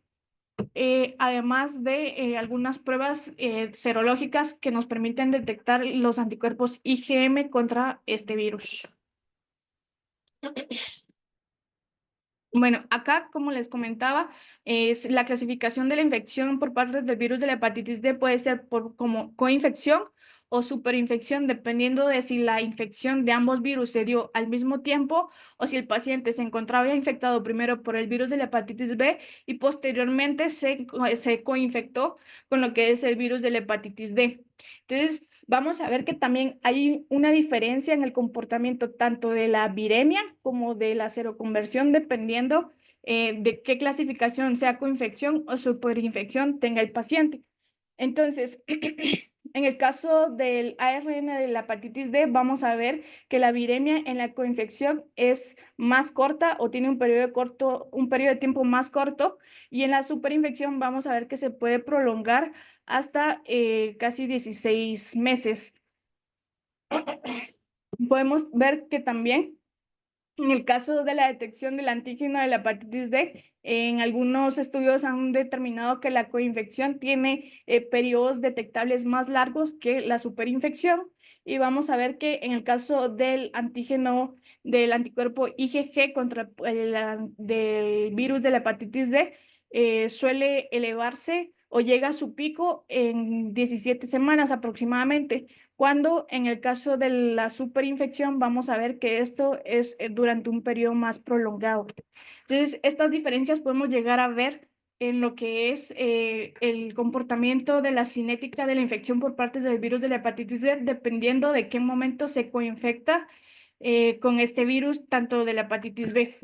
además de algunas pruebas serológicas que nos permiten detectar los anticuerpos IgM contra este virus. Bueno, acá, como les comentaba, la clasificación de la infección por parte del virus de la hepatitis D puede ser como coinfección o superinfección, dependiendo de si la infección de ambos virus se dio al mismo tiempo o si el paciente se encontraba infectado primero por el virus de la hepatitis B y posteriormente se coinfectó con lo que es el virus de la hepatitis D. Entonces, vamos a ver que también hay una diferencia en el comportamiento tanto de la viremia como de la seroconversión, dependiendo de qué clasificación, sea coinfección o superinfección, tenga el paciente. Entonces, en el caso del ARN de la hepatitis D, vamos a ver que la viremia en la coinfección es más corta o tiene un periodo de tiempo más corto, y en la superinfección vamos a ver que se puede prolongar hasta casi 16 meses. Podemos ver que también en el caso de la detección del antígeno de la hepatitis D, en algunos estudios han determinado que la coinfección tiene periodos detectables más largos que la superinfección, y vamos a ver que en el caso del antígeno del anticuerpo IgG contra del virus de la hepatitis D, suele elevarse o llega a su pico en 17 semanas aproximadamente, cuando en el caso de la superinfección vamos a ver que esto es durante un periodo más prolongado. Entonces, estas diferencias podemos llegar a ver en lo que es el comportamiento de la cinética de la infección por parte del virus de la hepatitis D, dependiendo de qué momento se coinfecta con este virus, tanto de la hepatitis B.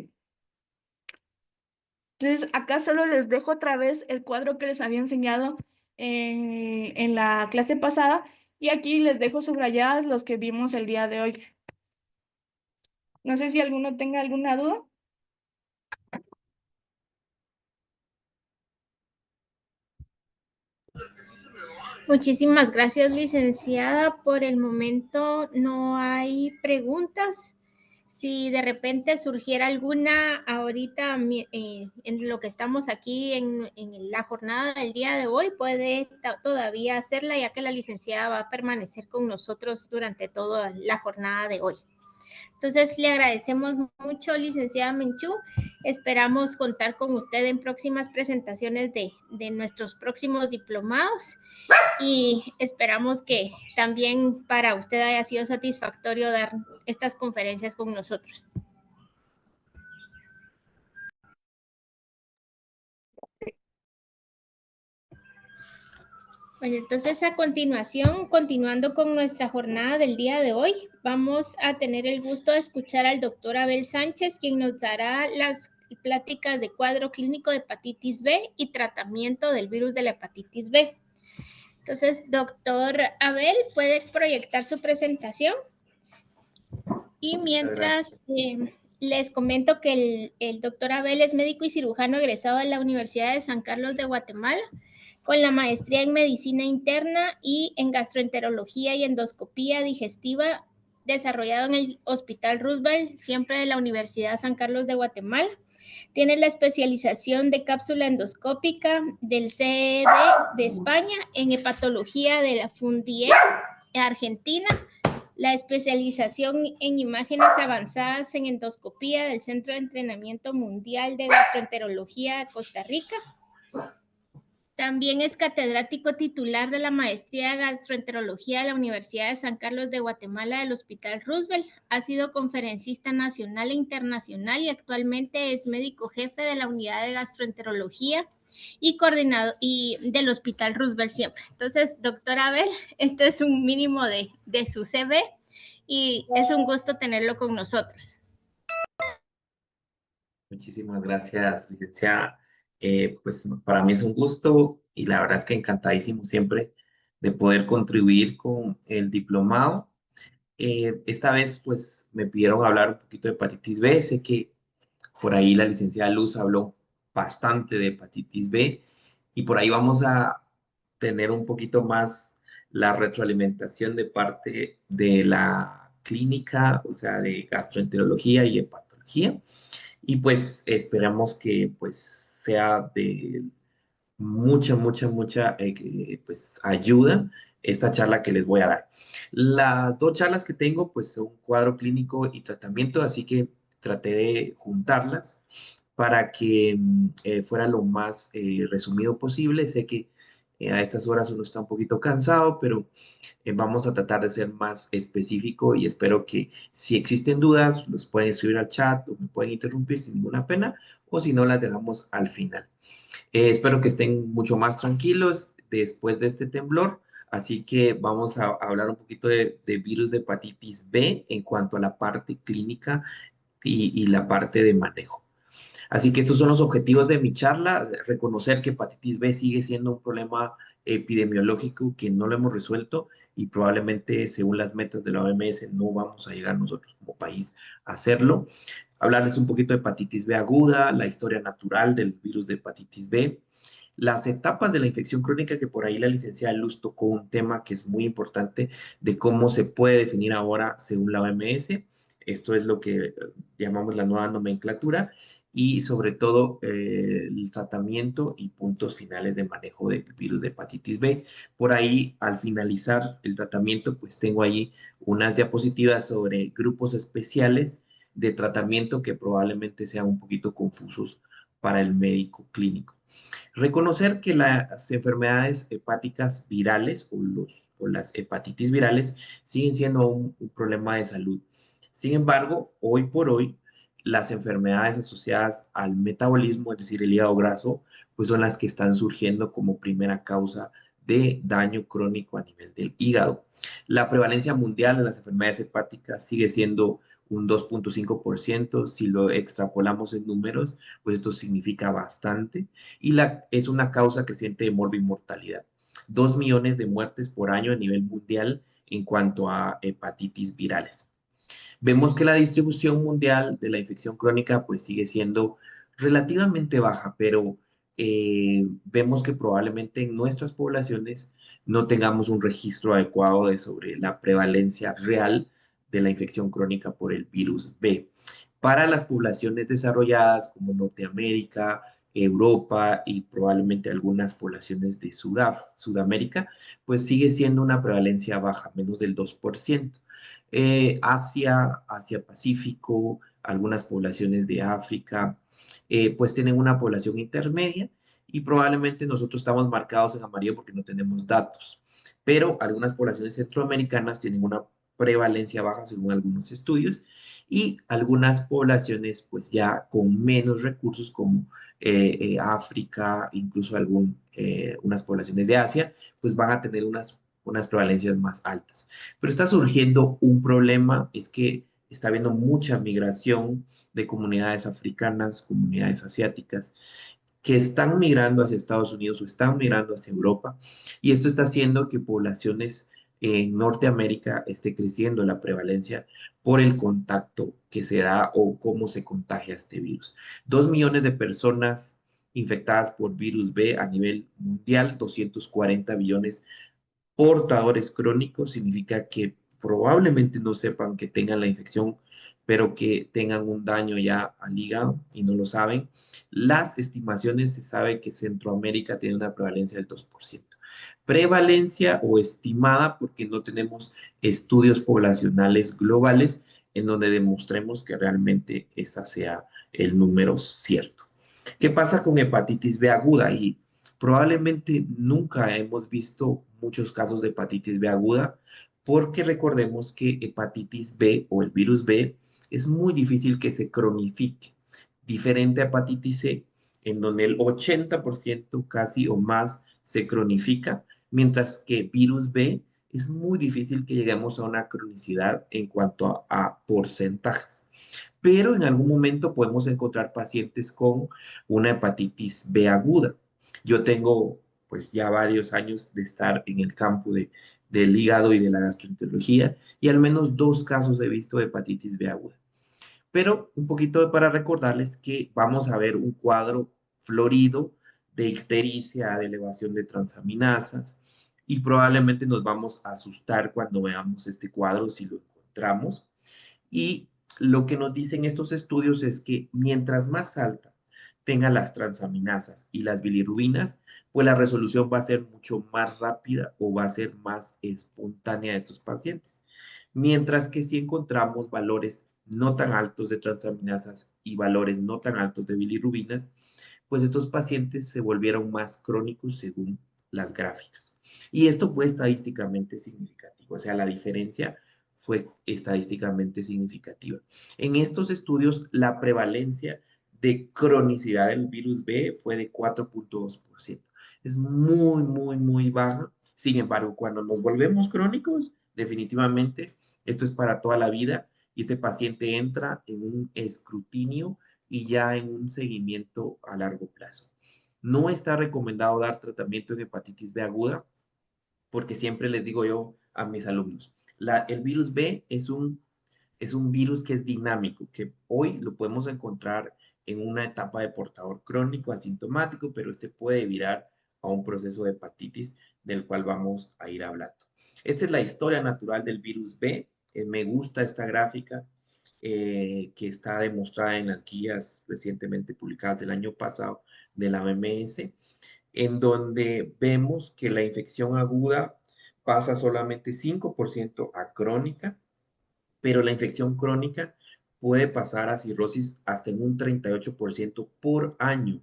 Entonces, acá solo les dejo otra vez el cuadro que les había enseñado en la clase pasada, y aquí les dejo subrayadas los que vimos el día de hoy. No sé si alguno tenga alguna duda. Muchísimas gracias, licenciada. Por el momento no hay preguntas. Si de repente surgiera alguna ahorita en lo que estamos aquí en la jornada del día de hoy, puede todavía hacerla, ya que la licenciada va a permanecer con nosotros durante toda la jornada de hoy. Entonces, le agradecemos mucho, licenciada Menchú. Esperamos contar con usted en próximas presentaciones de nuestros próximos diplomados, y esperamos que también para usted haya sido satisfactorio dar estas conferencias con nosotros. Bueno, entonces a continuación, continuando con nuestra jornada del día de hoy, vamos a tener el gusto de escuchar al doctor Abel Sánchez, quien nos dará las pláticas de cuadro clínico de hepatitis B y tratamiento del virus de la hepatitis B. Entonces, doctor Abel, ¿puede proyectar su presentación? Y mientras les comento que el doctor Abel es médico y cirujano egresado de la Universidad de San Carlos de Guatemala, con la maestría en medicina interna y en gastroenterología y endoscopía digestiva, desarrollado en el Hospital Roosevelt, siempre de la Universidad San Carlos de Guatemala. Tiene la especialización de cápsula endoscópica del CED de España, en hepatología de la Fundier Argentina, la especialización en imágenes avanzadas en endoscopía del Centro de Entrenamiento Mundial de Gastroenterología de Costa Rica, También es catedrático titular de la Maestría de Gastroenterología de la Universidad de San Carlos de Guatemala del Hospital Roosevelt. Ha sido conferencista nacional e internacional y actualmente es médico jefe de la Unidad de Gastroenterología y coordinador y del Hospital Roosevelt siempre. Entonces, doctora Abel, esto es un mínimo de su CV y es un gusto tenerlo con nosotros. Muchísimas gracias, licenciada. Pues para mí es un gusto y la verdad es que encantadísimo siempre de poder contribuir con el diplomado. Esta vez pues me pidieron hablar un poquito de hepatitis B. Sé que por ahí la licenciada Luz habló bastante de hepatitis B y por ahí vamos a tener un poquito más la retroalimentación de parte de la clínica, o sea, de gastroenterología y hepatología. Y pues esperamos que pues sea de mucha pues ayuda esta charla que les voy a dar. Las dos charlas que tengo pues son cuadro clínico y tratamiento, así que traté de juntarlas para que fuera lo más resumido posible. Sé que a estas horas uno está un poquito cansado, pero vamos a tratar de ser más específico y espero que si existen dudas los pueden escribir al chat o me pueden interrumpir sin ninguna pena o si no las dejamos al final. Espero que estén mucho más tranquilos después de este temblor, así que vamos a hablar un poquito de virus de hepatitis B en cuanto a la parte clínica y la parte de manejo. Así que estos son los objetivos de mi charla, reconocer que hepatitis B sigue siendo un problema epidemiológico que no lo hemos resuelto y probablemente según las metas de la OMS no vamos a llegar nosotros como país a hacerlo. Hablarles un poquito de hepatitis B aguda, la historia natural del virus de hepatitis B, las etapas de la infección crónica, que por ahí la licenciada Luz tocó un tema que es muy importante de cómo se puede definir ahora según la OMS. Esto es lo que llamamos la nueva nomenclatura y sobre todo el tratamiento y puntos finales de manejo del virus de hepatitis B. Por ahí, al finalizar el tratamiento, pues tengo ahí unas diapositivas sobre grupos especiales de tratamiento que probablemente sean un poquito confusos para el médico clínico. Reconocer que las enfermedades hepáticas virales o las hepatitis virales siguen siendo un problema de salud. Sin embargo, hoy por hoy, las enfermedades asociadas al metabolismo, es decir, el hígado graso, pues son las que están surgiendo como primera causa de daño crónico a nivel del hígado. La prevalencia mundial de las enfermedades hepáticas sigue siendo un 2.5%. Si lo extrapolamos en números, pues esto significa bastante. Y es una causa creciente de morbimortalidad. 2 millones de muertes por año a nivel mundial en cuanto a hepatitis virales. Vemos que la distribución mundial de la infección crónica pues sigue siendo relativamente baja, pero vemos que probablemente en nuestras poblaciones no tengamos un registro adecuado sobre la prevalencia real de la infección crónica por el virus B. Para las poblaciones desarrolladas como Norteamérica, Europa y probablemente algunas poblaciones de Sudamérica, pues sigue siendo una prevalencia baja, menos del 2%. Asia Pacífico, algunas poblaciones de África, pues tienen una población intermedia y probablemente nosotros estamos marcados en amarillo porque no tenemos datos. Pero algunas poblaciones centroamericanas tienen una prevalencia baja según algunos estudios y algunas poblaciones pues ya con menos recursos como África, incluso unas poblaciones de Asia, pues van a tener unas prevalencias más altas. Pero está surgiendo un problema, es que está habiendo mucha migración de comunidades africanas, comunidades asiáticas, que están migrando hacia Estados Unidos o están migrando hacia Europa, y esto está haciendo que poblaciones en Norteamérica esté creciendo la prevalencia por el contacto que se da o cómo se contagia este virus. 2 millones de personas infectadas por virus B a nivel mundial, 240 billones portadores crónicos, significa que probablemente no sepan que tengan la infección, pero que tengan un daño ya al hígado y no lo saben. Las estimaciones se sabe que Centroamérica tiene una prevalencia del 2%. Prevalencia o estimada porque no tenemos estudios poblacionales globales en donde demostremos que realmente ese sea el número cierto. ¿Qué pasa con hepatitis B aguda? Y Probablemente nunca hemos visto muchos casos de hepatitis B aguda, porque recordemos que hepatitis B o el virus B es muy difícil que se cronifique, diferente a hepatitis C, en donde el 80% casi o más se cronifica, mientras que virus B es muy difícil que lleguemos a una cronicidad en cuanto a porcentajes. Pero en algún momento podemos encontrar pacientes con una hepatitis B aguda. Yo tengo pues ya varios años de estar en el campo del hígado y de la gastroenterología, y al menos 2 casos he visto de hepatitis B aguda. Pero un poquito para recordarles que vamos a ver un cuadro florido de ictericia, de elevación de transaminasas, y probablemente nos vamos a asustar cuando veamos este cuadro si lo encontramos. Y lo que nos dicen estos estudios es que mientras más alta tenga las transaminasas y las bilirrubinas, pues la resolución va a ser mucho más rápida o va a ser más espontánea de estos pacientes. Mientras que si encontramos valores no tan altos de transaminasas y valores no tan altos de bilirrubinas, pues estos pacientes se volvieron más crónicos según las gráficas. Y esto fue estadísticamente significativo, o sea, la diferencia fue estadísticamente significativa. En estos estudios, la prevalencia de cronicidad del virus B fue de 4.2%. Es muy, muy, muy baja. Sin embargo, cuando nos volvemos crónicos, definitivamente esto es para toda la vida y este paciente entra en un escrutinio y ya en un seguimiento a largo plazo. No está recomendado dar tratamiento de hepatitis B aguda porque siempre les digo yo a mis alumnos, el virus B es un virus que es dinámico, que hoy lo podemos encontrar en una etapa de portador crónico asintomático, pero este puede virar a un proceso de hepatitis del cual vamos a ir hablando. Esta es la historia natural del virus B. Me gusta esta gráfica que está demostrada en las guías recientemente publicadas del año pasado de la OMS, en donde vemos que la infección aguda pasa solamente 5% a crónica, pero la infección crónica puede pasar a cirrosis hasta en un 38% por año.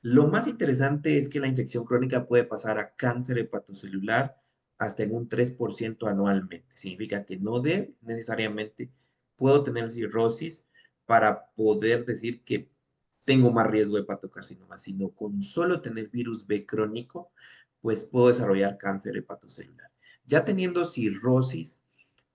Lo más interesante es que la infección crónica puede pasar a cáncer hepatocelular hasta en un 3% anualmente. Significa que no necesariamente puedo tener cirrosis para poder decir que tengo más riesgo de hepatocarcinoma, sino con solo tener virus B crónico, pues puedo desarrollar cáncer hepatocelular. Ya teniendo cirrosis,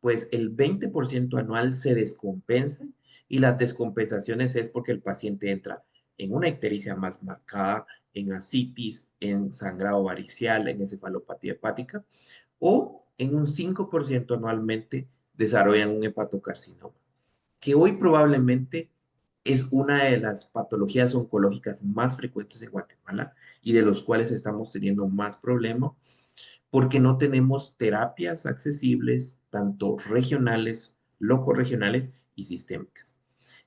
pues el 20% anual se descompensa, y las descompensaciones es porque el paciente entra en una ictericia más marcada, en ascitis, en sangrado varicial, en encefalopatía hepática, o en un 5% anualmente desarrollan un hepatocarcinoma, que hoy probablemente es una de las patologías oncológicas más frecuentes en Guatemala y de los cuales estamos teniendo más problema porque no tenemos terapias accesibles, tanto regionales, locorregionales y sistémicas.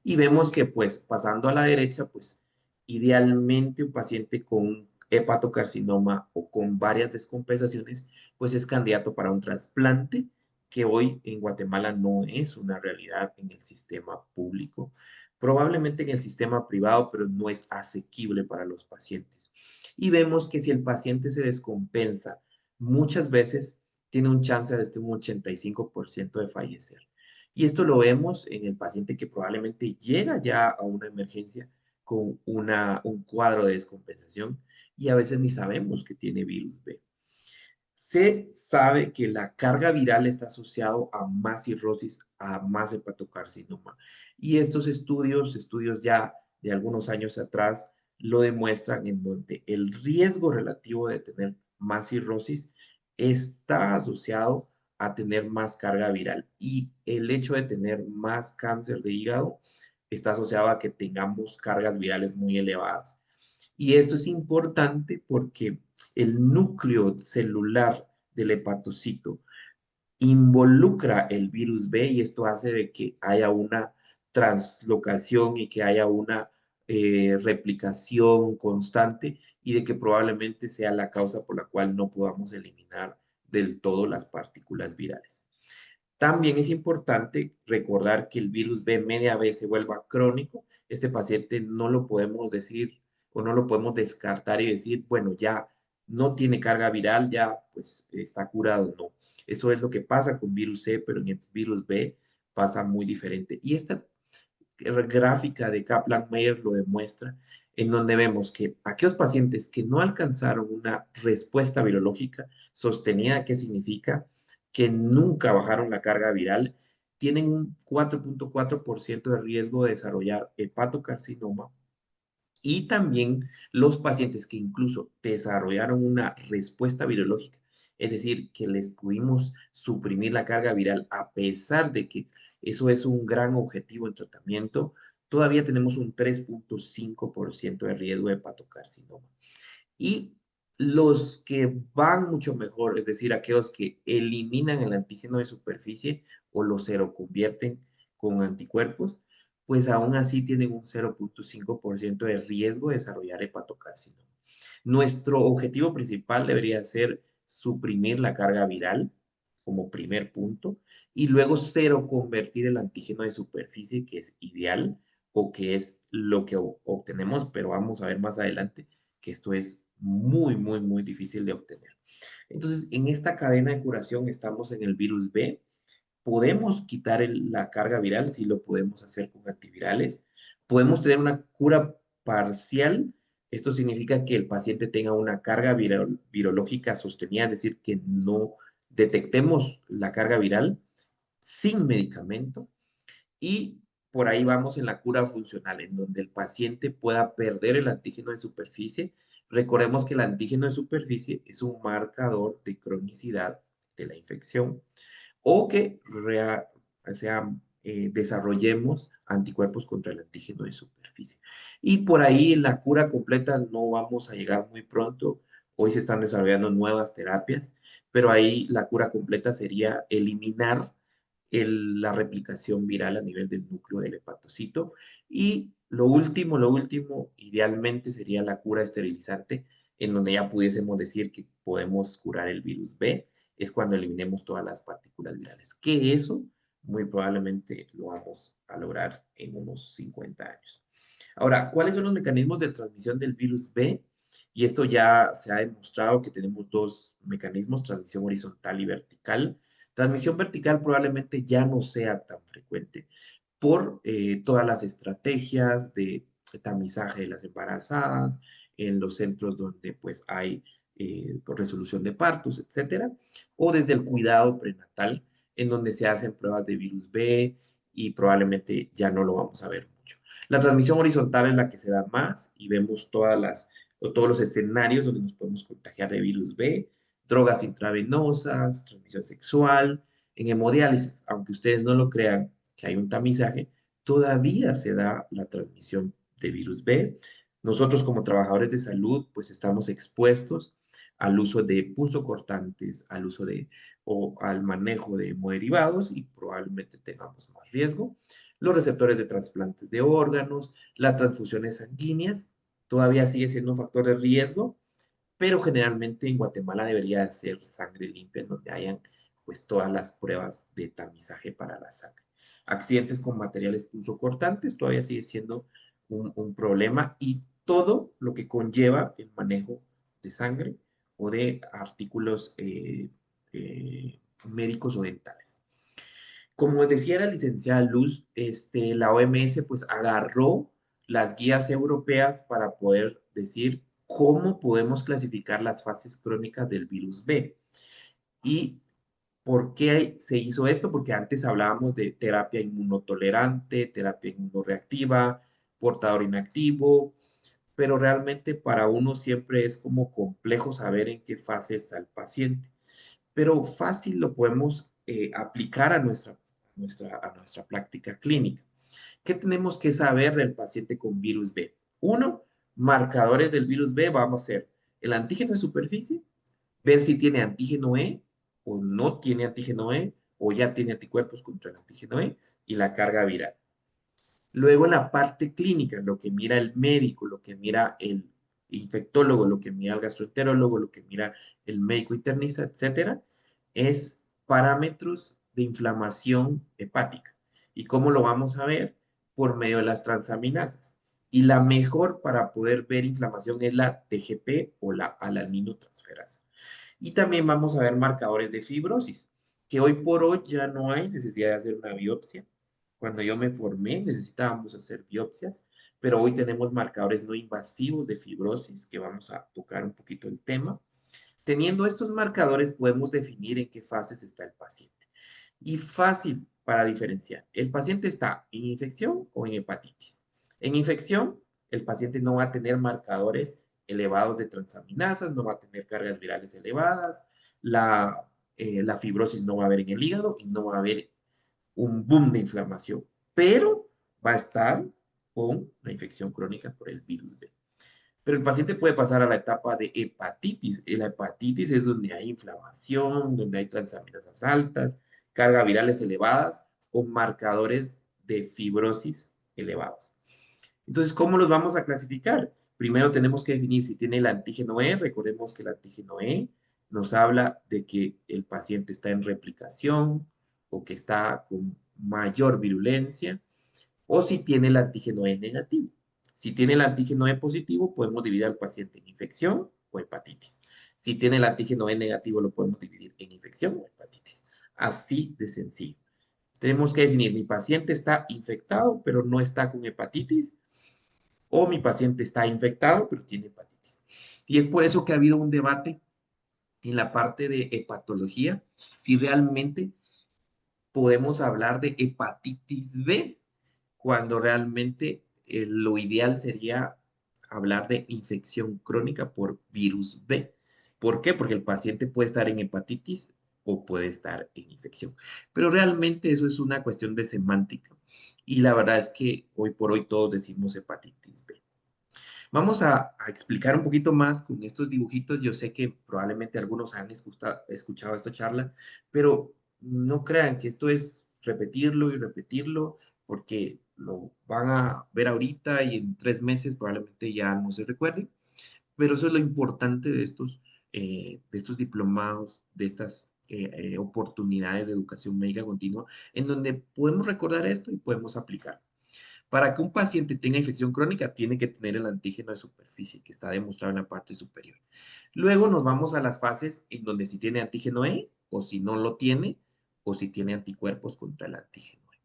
Y vemos que, pues, pasando a la derecha, pues, idealmente un paciente con hepatocarcinoma o con varias descompensaciones, pues es candidato para un trasplante, que hoy en Guatemala no es una realidad en el sistema público, probablemente en el sistema privado, pero no es asequible para los pacientes. Y vemos que si el paciente se descompensa, muchas veces tiene un chance de un 85% de fallecer. Y esto lo vemos en el paciente que probablemente llega ya a una emergencia con un cuadro de descompensación y a veces ni sabemos que tiene virus B. Se sabe que la carga viral está asociado a más cirrosis, a más hepatocarcinoma. Y estos estudios ya de algunos años atrás, lo demuestran, en donde el riesgo relativo de tener más cirrosis está asociado a tener más carga viral. Y el hecho de tener más cáncer de hígado está asociado a que tengamos cargas virales muy elevadas. Y esto es importante porque el núcleo celular del hepatocito involucra el virus B, y esto hace de que haya una translocación y que haya una replicación constante, y de que probablemente sea la causa por la cual no podamos eliminar del todo las partículas virales. También es importante recordar que el virus B media vez se vuelva crónico. Este paciente no lo podemos decir o no lo podemos descartar y decir, bueno, ya no tiene carga viral, ya pues está curado. No, eso es lo que pasa con virus C, pero en el virus B pasa muy diferente. Y esta gráfica de Kaplan-Meier lo demuestra, en donde vemos que aquellos pacientes que no alcanzaron una respuesta virológica sostenida, ¿qué significa? Que nunca bajaron la carga viral, tienen un 4.4% de riesgo de desarrollar hepatocarcinoma. Y también los pacientes que incluso desarrollaron una respuesta virológica, es decir, que les pudimos suprimir la carga viral a pesar de que eso es un gran objetivo en tratamiento, todavía tenemos un 3.5% de riesgo de hepatocarcinoma. Y los que van mucho mejor, es decir, aquellos que eliminan el antígeno de superficie o lo seroconvierten con anticuerpos, pues aún así tienen un 0.5% de riesgo de desarrollar hepatocarcinoma. Nuestro objetivo principal debería ser suprimir la carga viral como primer punto y luego seroconvertir el antígeno de superficie, que es ideal o que es lo que obtenemos, pero vamos a ver más adelante que esto es muy, muy, muy difícil de obtener. Entonces, en esta cadena de curación estamos en el virus B. Podemos quitar la carga viral, si lo podemos hacer con antivirales. Podemos tener una cura parcial. Esto significa que el paciente tenga una carga virológica sostenida, es decir, que no detectemos la carga viral sin medicamento. Y por ahí vamos en la cura funcional, en donde el paciente pueda perder el antígeno de superficie. Recordemos que el antígeno de superficie es un marcador de cronicidad de la infección o que desarrollemos anticuerpos contra el antígeno de superficie. Y por ahí en la cura completa no vamos a llegar muy pronto. Hoy se están desarrollando nuevas terapias, pero ahí la cura completa sería eliminar la replicación viral a nivel del núcleo del hepatocito. Y lo último, idealmente sería la cura esterilizante, en donde ya pudiésemos decir que podemos curar el virus B, es cuando eliminemos todas las partículas virales. Que eso muy probablemente lo vamos a lograr en unos 50 años. Ahora, ¿cuáles son los mecanismos de transmisión del virus B? Y esto ya se ha demostrado que tenemos dos mecanismos, transmisión horizontal y vertical. Transmisión vertical probablemente ya no sea tan frecuente por todas las estrategias de tamizaje de las embarazadas, en los centros donde pues hay resolución de partos, etcétera, o desde el cuidado prenatal, en donde se hacen pruebas de virus B y probablemente ya no lo vamos a ver mucho. La transmisión horizontal es la que se da más y vemos todos los escenarios donde nos podemos contagiar de virus B, drogas intravenosas, transmisión sexual, en hemodiálisis, aunque ustedes no lo crean que hay un tamizaje, todavía se da la transmisión de virus B. Nosotros como trabajadores de salud, pues estamos expuestos al uso de punzocortantes, al uso o al manejo de hemoderivados y probablemente tengamos más riesgo. Los receptores de trasplantes de órganos, las transfusiones sanguíneas, todavía sigue siendo un factor de riesgo, pero generalmente en Guatemala debería ser sangre limpia, en donde hayan pues todas las pruebas de tamizaje para la sangre. Accidentes con materiales punzocortantes todavía sigue siendo un problema y todo lo que conlleva el manejo de sangre o de artículos médicos o dentales. Como decía la licenciada Luz, la OMS pues agarró las guías europeas para poder decir cómo podemos clasificar las fases crónicas del virus B. ¿Y por qué se hizo esto? Porque antes hablábamos de terapia inmunotolerante, terapia inmunoreactiva, portador inactivo, pero realmente para uno siempre es como complejo saber en qué fase está el paciente. Pero fácil lo podemos aplicar a nuestra práctica clínica. ¿Qué tenemos que saber del paciente con virus B? Uno, marcadores del virus B, vamos a hacer el antígeno de superficie, ver si tiene antígeno E o no tiene antígeno E o ya tiene anticuerpos contra el antígeno E y la carga viral. Luego en la parte clínica, lo que mira el médico, lo que mira el infectólogo, lo que mira el gastroenterólogo, lo que mira el médico internista, etcétera, es parámetros de inflamación hepática. ¿Y cómo lo vamos a ver? Por medio de las transaminasas. Y la mejor para poder ver inflamación es la TGP o la alaninotransferasa. Y también vamos a ver marcadores de fibrosis, que hoy por hoy ya no hay necesidad de hacer una biopsia. Cuando yo me formé necesitábamos hacer biopsias, pero hoy tenemos marcadores no invasivos de fibrosis, que vamos a tocar un poquito el tema. Teniendo estos marcadores podemos definir en qué fases está el paciente. Y fácil para diferenciar. El paciente está en infección o en hepatitis. En infección, el paciente no va a tener marcadores elevados de transaminasas, no va a tener cargas virales elevadas, la fibrosis no va a haber en el hígado y no va a haber un boom de inflamación, pero va a estar con la infección crónica por el virus B. Pero el paciente puede pasar a la etapa de hepatitis. Y la hepatitis es donde hay inflamación, donde hay transaminasas altas, cargas virales elevadas o marcadores de fibrosis elevados. Entonces, ¿cómo los vamos a clasificar? Primero tenemos que definir si tiene el antígeno E. Recordemos que el antígeno E nos habla de que el paciente está en replicación o que está con mayor virulencia, o si tiene el antígeno E negativo. Si tiene el antígeno E positivo, podemos dividir al paciente en infección o hepatitis. Si tiene el antígeno E negativo, lo podemos dividir en infección o hepatitis. Así de sencillo. Tenemos que definir, mi paciente está infectado, pero no está con hepatitis, o mi paciente está infectado, pero tiene hepatitis. Y es por eso que ha habido un debate en la parte de hepatología, si realmente podemos hablar de hepatitis B, cuando realmente lo ideal sería hablar de infección crónica por virus B. ¿Por qué? Porque el paciente puede estar en hepatitis o puede estar en infección. Pero realmente eso es una cuestión de semántica. Y la verdad es que hoy por hoy todos decimos hepatitis B. Vamos a explicar un poquito más con estos dibujitos. Yo sé que probablemente algunos han escuchado esta charla, pero no crean que esto es repetirlo y repetirlo, porque lo van a ver ahorita y en 3 meses probablemente ya no se recuerden. Pero eso es lo importante de estos diplomados, de estas oportunidades de educación médica continua, en donde podemos recordar esto y podemos aplicar. Para que un paciente tenga infección crónica, tiene que tener el antígeno de superficie, que está demostrado en la parte superior. Luego nos vamos a las fases en donde si tiene antígeno E, o si no lo tiene, o si tiene anticuerpos contra el antígeno E.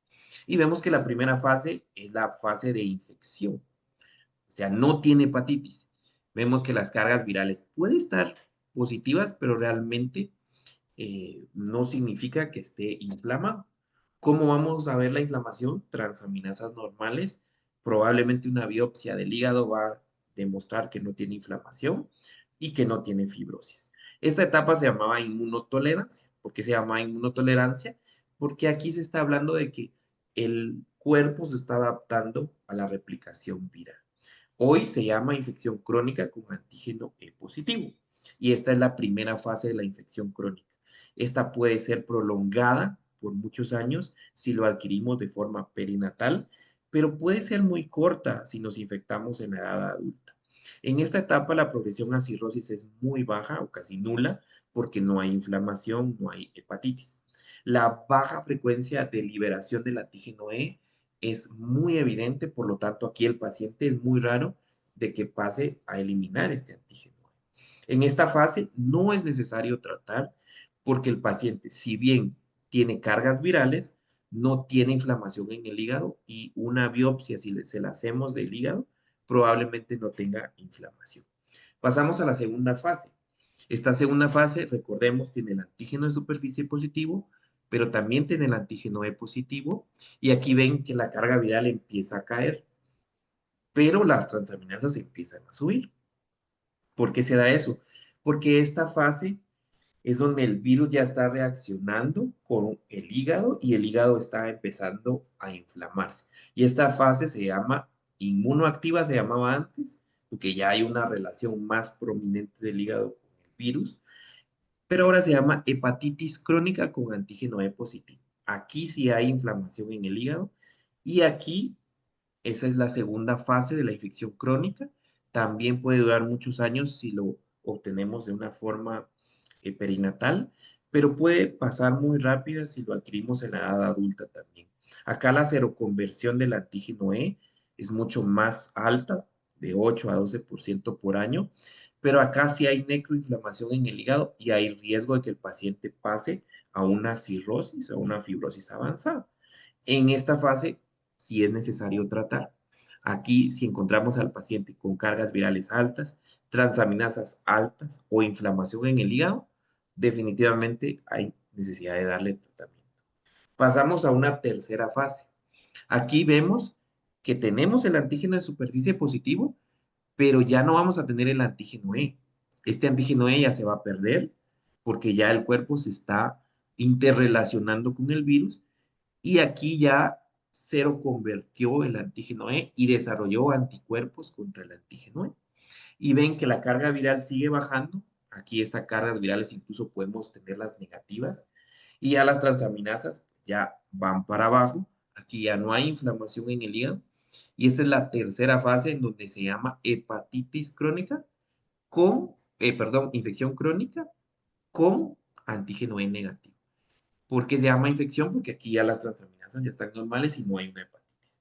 Y vemos que la primera fase es la fase de infección. O sea, no tiene hepatitis. Vemos que las cargas virales pueden estar positivas, pero realmente no significa que esté inflamado. ¿Cómo vamos a ver la inflamación? Transaminasas normales. Probablemente una biopsia del hígado va a demostrar que no tiene inflamación y que no tiene fibrosis. Esta etapa se llamaba inmunotolerancia. ¿Por qué se llama inmunotolerancia? Porque aquí se está hablando de que el cuerpo se está adaptando a la replicación viral. Hoy se llama infección crónica con antígeno E positivo. Y esta es la primera fase de la infección crónica. Esta puede ser prolongada por muchos años si lo adquirimos de forma perinatal, pero puede ser muy corta si nos infectamos en la edad adulta. En esta etapa la progresión a cirrosis es muy baja o casi nula porque no hay inflamación, no hay hepatitis. La baja frecuencia de liberación del antígeno E es muy evidente, por lo tanto aquí el paciente es muy raro de que pase a eliminar este antígeno E. En esta fase no es necesario tratar porque el paciente, si bien tiene cargas virales, no tiene inflamación en el hígado y una biopsia, si se la hacemos del hígado, probablemente no tenga inflamación. Pasamos a la segunda fase. Esta segunda fase, recordemos, tiene el antígeno de superficie positivo, pero también tiene el antígeno E positivo, y aquí ven que la carga viral empieza a caer, pero las transaminasas empiezan a subir. ¿Por qué se da eso? Porque esta fase es donde el virus ya está reaccionando con el hígado y el hígado está empezando a inflamarse. Y esta fase se llama inmunoactiva, se llamaba antes, porque ya hay una relación más prominente del hígado con el virus, pero ahora se llama hepatitis crónica con antígeno E positivo. Aquí sí hay inflamación en el hígado y aquí esa es la segunda fase de la infección crónica. También puede durar muchos años si lo obtenemos de una forma perinatal, pero puede pasar muy rápida si lo adquirimos en la edad adulta también. Acá la seroconversión del antígeno E es mucho más alta, de 8 a 12% por año, pero acá sí hay necroinflamación en el hígado y hay riesgo de que el paciente pase a una cirrosis o una fibrosis avanzada. En esta fase sí es necesario tratar. Aquí, si encontramos al paciente con cargas virales altas, transaminasas altas o inflamación en el hígado, definitivamente hay necesidad de darle tratamiento. Pasamos a una tercera fase. Aquí vemos que tenemos el antígeno de superficie positivo, pero ya no vamos a tener el antígeno E. Este antígeno E ya se va a perder porque ya el cuerpo se está interrelacionando con el virus y aquí ya cero convirtió el antígeno E y desarrolló anticuerpos contra el antígeno E. Y ven que la carga viral sigue bajando. Aquí estas cargas virales incluso podemos tenerlas negativas. Y ya las transaminasas ya van para abajo. Aquí ya no hay inflamación en el hígado. Y esta es la tercera fase en donde se llama hepatitis crónica infección crónica con antígeno E negativo. ¿Por qué se llama infección? Porque aquí ya las transaminasas ya están normales y no hay una hepatitis.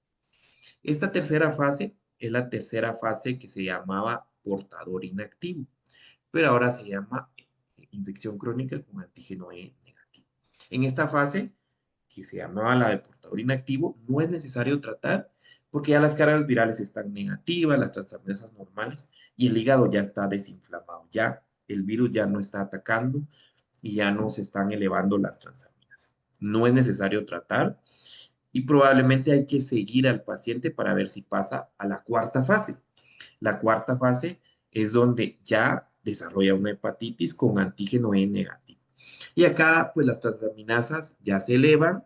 Esta tercera fase es la tercera fase que se llamaba portador inactivo, pero ahora se llama infección crónica con antígeno E negativo. En esta fase, que se llamaba la de portador inactivo, no es necesario tratar porque ya las cargas virales están negativas, las transaminasas normales y el hígado ya está desinflamado, ya el virus ya no está atacando y ya no se están elevando las transaminasas. No es necesario tratar y probablemente hay que seguir al paciente para ver si pasa a la cuarta fase. La cuarta fase es donde ya desarrolla una hepatitis con antígeno E negativo. Y acá, pues las transaminasas ya se elevan,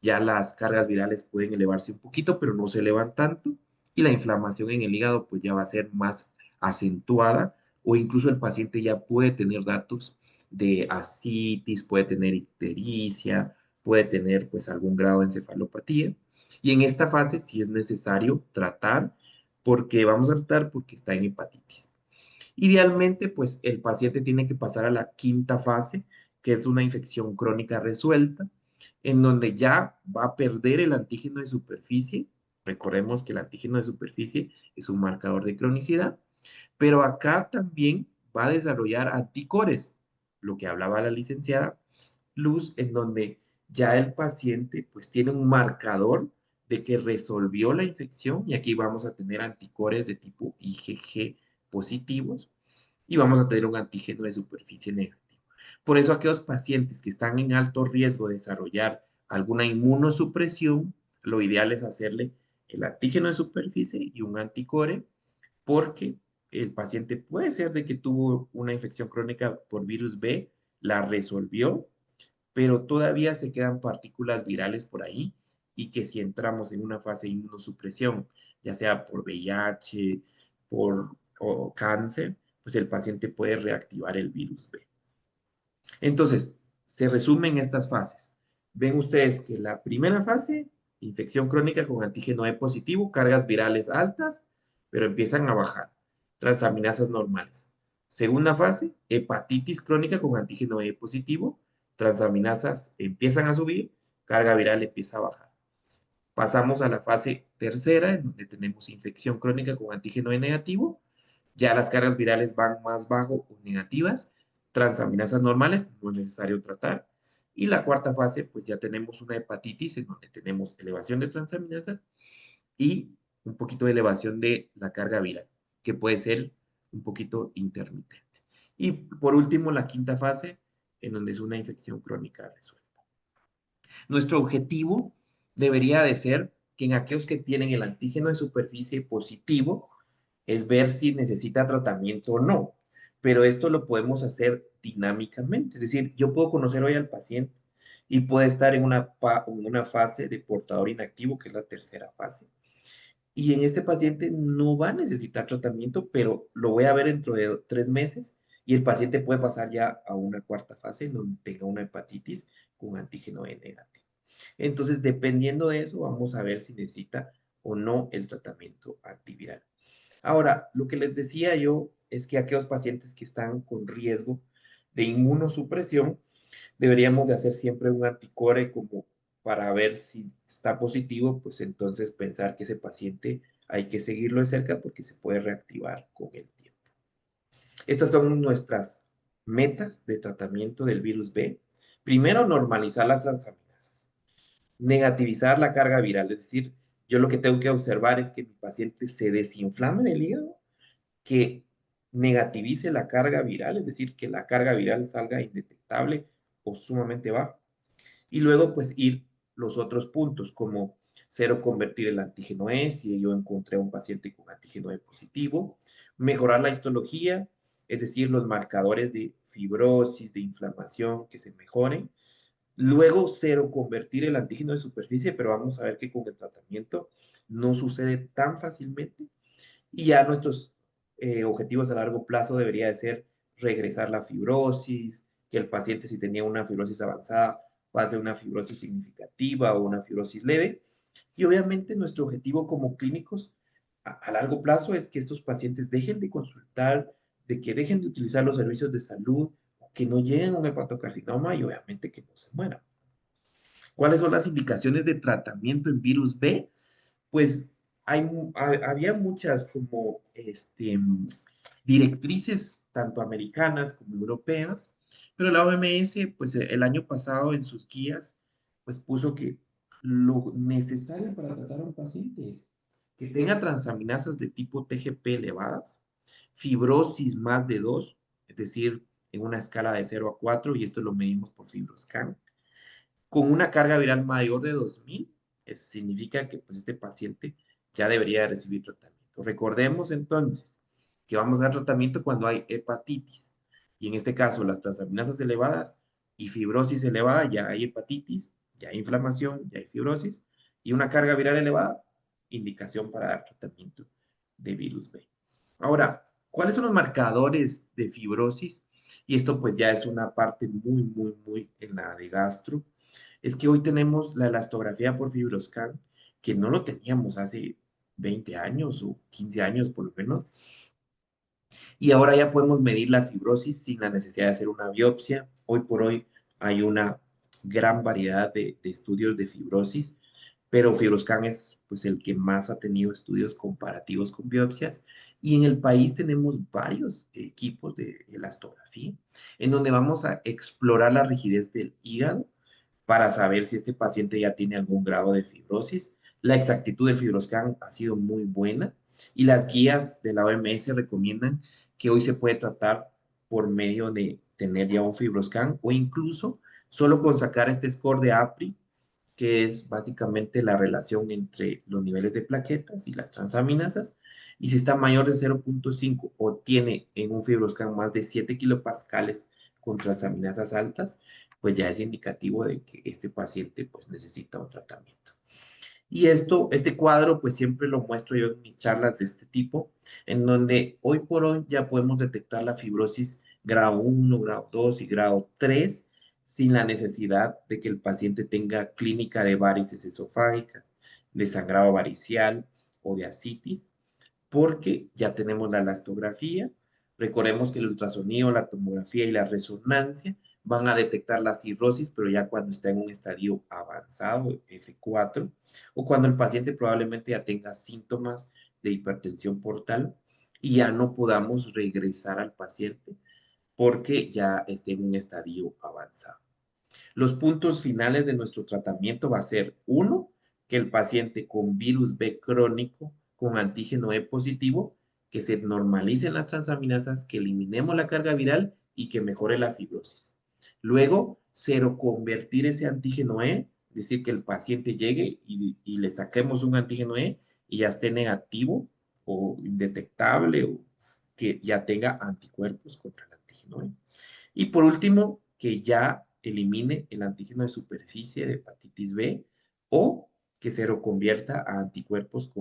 ya las cargas virales pueden elevarse un poquito, pero no se elevan tanto, y la inflamación en el hígado, pues ya va a ser más acentuada, o incluso el paciente ya puede tener datos de ascitis, puede tener ictericia, puede tener pues algún grado de encefalopatía. Y en esta fase sí es necesario tratar, porque vamos a tratar porque está en hepatitis. Idealmente, pues el paciente tiene que pasar a la quinta fase, que es una infección crónica resuelta, en donde ya va a perder el antígeno de superficie. Recordemos que el antígeno de superficie es un marcador de cronicidad, pero acá también va a desarrollar anticores, lo que hablaba la licenciada Luz, en donde ya el paciente pues tiene un marcador de que resolvió la infección y aquí vamos a tener anticores de tipo IgG positivos y vamos a tener un antígeno de superficie negativo. Por eso aquellos pacientes que están en alto riesgo de desarrollar alguna inmunosupresión, lo ideal es hacerle el antígeno de superficie y un anticore porque el paciente puede ser de que tuvo una infección crónica por virus B, la resolvió, pero todavía se quedan partículas virales por ahí y que si entramos en una fase de inmunosupresión, ya sea por VIH, o cáncer, pues el paciente puede reactivar el virus B. Entonces, se resumen estas fases. Ven ustedes que la primera fase, infección crónica con antígeno E positivo, cargas virales altas, pero empiezan a bajar, transaminasas normales. Segunda fase, hepatitis crónica con antígeno E positivo, transaminasas empiezan a subir, carga viral empieza a bajar. Pasamos a la fase tercera, en donde tenemos infección crónica con antígeno E negativo, ya las cargas virales van más bajo o negativas, transaminasas normales, no es necesario tratar. Y la cuarta fase, pues ya tenemos una hepatitis en donde tenemos elevación de transaminasas y un poquito de elevación de la carga viral, que puede ser un poquito intermitente. Y por último, la quinta fase, en donde es una infección crónica resuelta. Nuestro objetivo debería de ser que en aquellos que tienen el antígeno de superficie positivo, es ver si necesita tratamiento o no. Pero esto lo podemos hacer dinámicamente. Es decir, yo puedo conocer hoy al paciente y puede estar en una fase de portador inactivo, que es la tercera fase. Y en este paciente no va a necesitar tratamiento, pero lo voy a ver dentro de 3 meses y el paciente puede pasar ya a una cuarta fase en donde tenga una hepatitis con antígeno E negativo. Entonces, dependiendo de eso, vamos a ver si necesita o no el tratamiento antiviral. Ahora, lo que les decía yo es que aquellos pacientes que están con riesgo de inmunosupresión, deberíamos de hacer siempre un anticore como para ver si está positivo, pues entonces pensar que ese paciente hay que seguirlo de cerca porque se puede reactivar con el tiempo. Estas son nuestras metas de tratamiento del virus B. Primero, normalizar las transaminasas. Negativizar la carga viral, es decir, yo lo que tengo que observar es que mi paciente se desinflame en el hígado, que negativice la carga viral, es decir, que la carga viral salga indetectable o sumamente baja. Y luego, pues, ir los otros puntos, como cero convertir el antígeno E, si yo encontré un paciente con antígeno E positivo, mejorar la histología, es decir, los marcadores de fibrosis, de inflamación, que se mejoren. Luego, cero convertir el antígeno de superficie, pero vamos a ver que con el tratamiento no sucede tan fácilmente. Y ya nuestros objetivos a largo plazo debería de ser regresar la fibrosis, que el paciente si tenía una fibrosis avanzada pase una fibrosis significativa o una fibrosis leve. Y obviamente nuestro objetivo como clínicos a largo plazo es que estos pacientes dejen de consultar, de que dejen de utilizar los servicios de salud, que no lleguen a un hepatocarcinoma y obviamente que no se mueran. ¿Cuáles son las indicaciones de tratamiento en virus B? Pues había muchas como directrices, tanto americanas como europeas, pero la OMS, pues el año pasado en sus guías, pues puso que lo necesario para tratar a un paciente es que tenga transaminasas de tipo TGP elevadas, fibrosis más de 2, es decir, en una escala de 0 a 4, y esto lo medimos por FibroScan, con una carga viral mayor de 2000, significa que pues, este paciente ya debería recibir tratamiento. Recordemos entonces que vamos a dar tratamiento cuando hay hepatitis, y en este caso las transaminasas elevadas y fibrosis elevada, ya hay hepatitis, ya hay inflamación, ya hay fibrosis, y una carga viral elevada, indicación para dar tratamiento de virus B. Ahora, ¿cuáles son los marcadores de fibrosis? Y esto pues ya es una parte muy en la de gastro. Es que hoy tenemos la elastografía por FibroScan, que no lo teníamos hace 20 años o 15 años por lo menos. Y ahora ya podemos medir la fibrosis sin la necesidad de hacer una biopsia. Hoy por hoy hay una gran variedad de estudios de fibrosis, pero FibroScan es pues el que más ha tenido estudios comparativos con biopsias. Y en el país tenemos varios equipos de elastografía en donde vamos a explorar la rigidez del hígado para saber si este paciente ya tiene algún grado de fibrosis. La exactitud del FibroScan ha sido muy buena y las guías de la OMS recomiendan que hoy se puede tratar por medio de tener ya un FibroScan o incluso solo con sacar este score de APRI, que es básicamente la relación entre los niveles de plaquetas y las transaminasas, y si está mayor de 0.5 o tiene en un FibroScan más de 7 kilopascales con transaminasas altas, pues ya es indicativo de que este paciente pues necesita un tratamiento. Y este cuadro, pues siempre lo muestro yo en mis charlas de este tipo, en donde hoy por hoy ya podemos detectar la fibrosis grado 1, grado 2 y grado 3 sin la necesidad de que el paciente tenga clínica de varices esofágicas, de sangrado varicial o de ascitis, porque ya tenemos la elastografía. Recordemos que el ultrasonido, la tomografía y la resonancia van a detectar la cirrosis, pero ya cuando está en un estadio avanzado, F4, o cuando el paciente probablemente ya tenga síntomas de hipertensión portal y ya no podamos regresar al paciente porque ya esté en un estadio avanzado. Los puntos finales de nuestro tratamiento va a ser, uno, que el paciente con virus B crónico, con antígeno E positivo, que se normalicen las transaminasas, que eliminemos la carga viral y que mejore la fibrosis. Luego, cero convertir ese antígeno E, es decir, que el paciente llegue y le saquemos un antígeno E y ya esté negativo o indetectable o que ya tenga anticuerpos contra el antígeno E. Y por último, que ya elimine el antígeno de superficie de hepatitis B o que se reconvierta a anticuerpos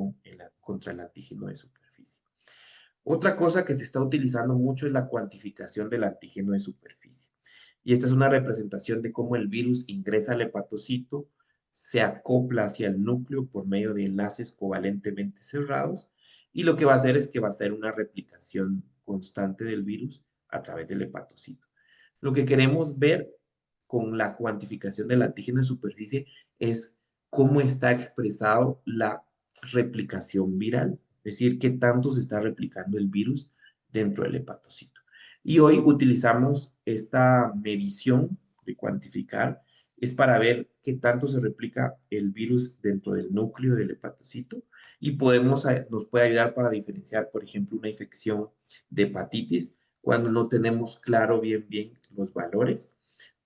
contra el antígeno de superficie. Otra cosa que se está utilizando mucho es la cuantificación del antígeno de superficie. Y esta es una representación de cómo el virus ingresa al hepatocito, se acopla hacia el núcleo por medio de enlaces covalentemente cerrados y lo que va a hacer es que va a hacer una replicación constante del virus a través del hepatocito. Lo que queremos ver con la cuantificación del antígeno de superficie es cómo está expresado la replicación viral, es decir, qué tanto se está replicando el virus dentro del hepatocito. Y hoy utilizamos esta medición de cuantificar, es para ver qué tanto se replica el virus dentro del núcleo del hepatocito y nos puede ayudar para diferenciar, por ejemplo, una infección de hepatitis cuando no tenemos claro bien los valores.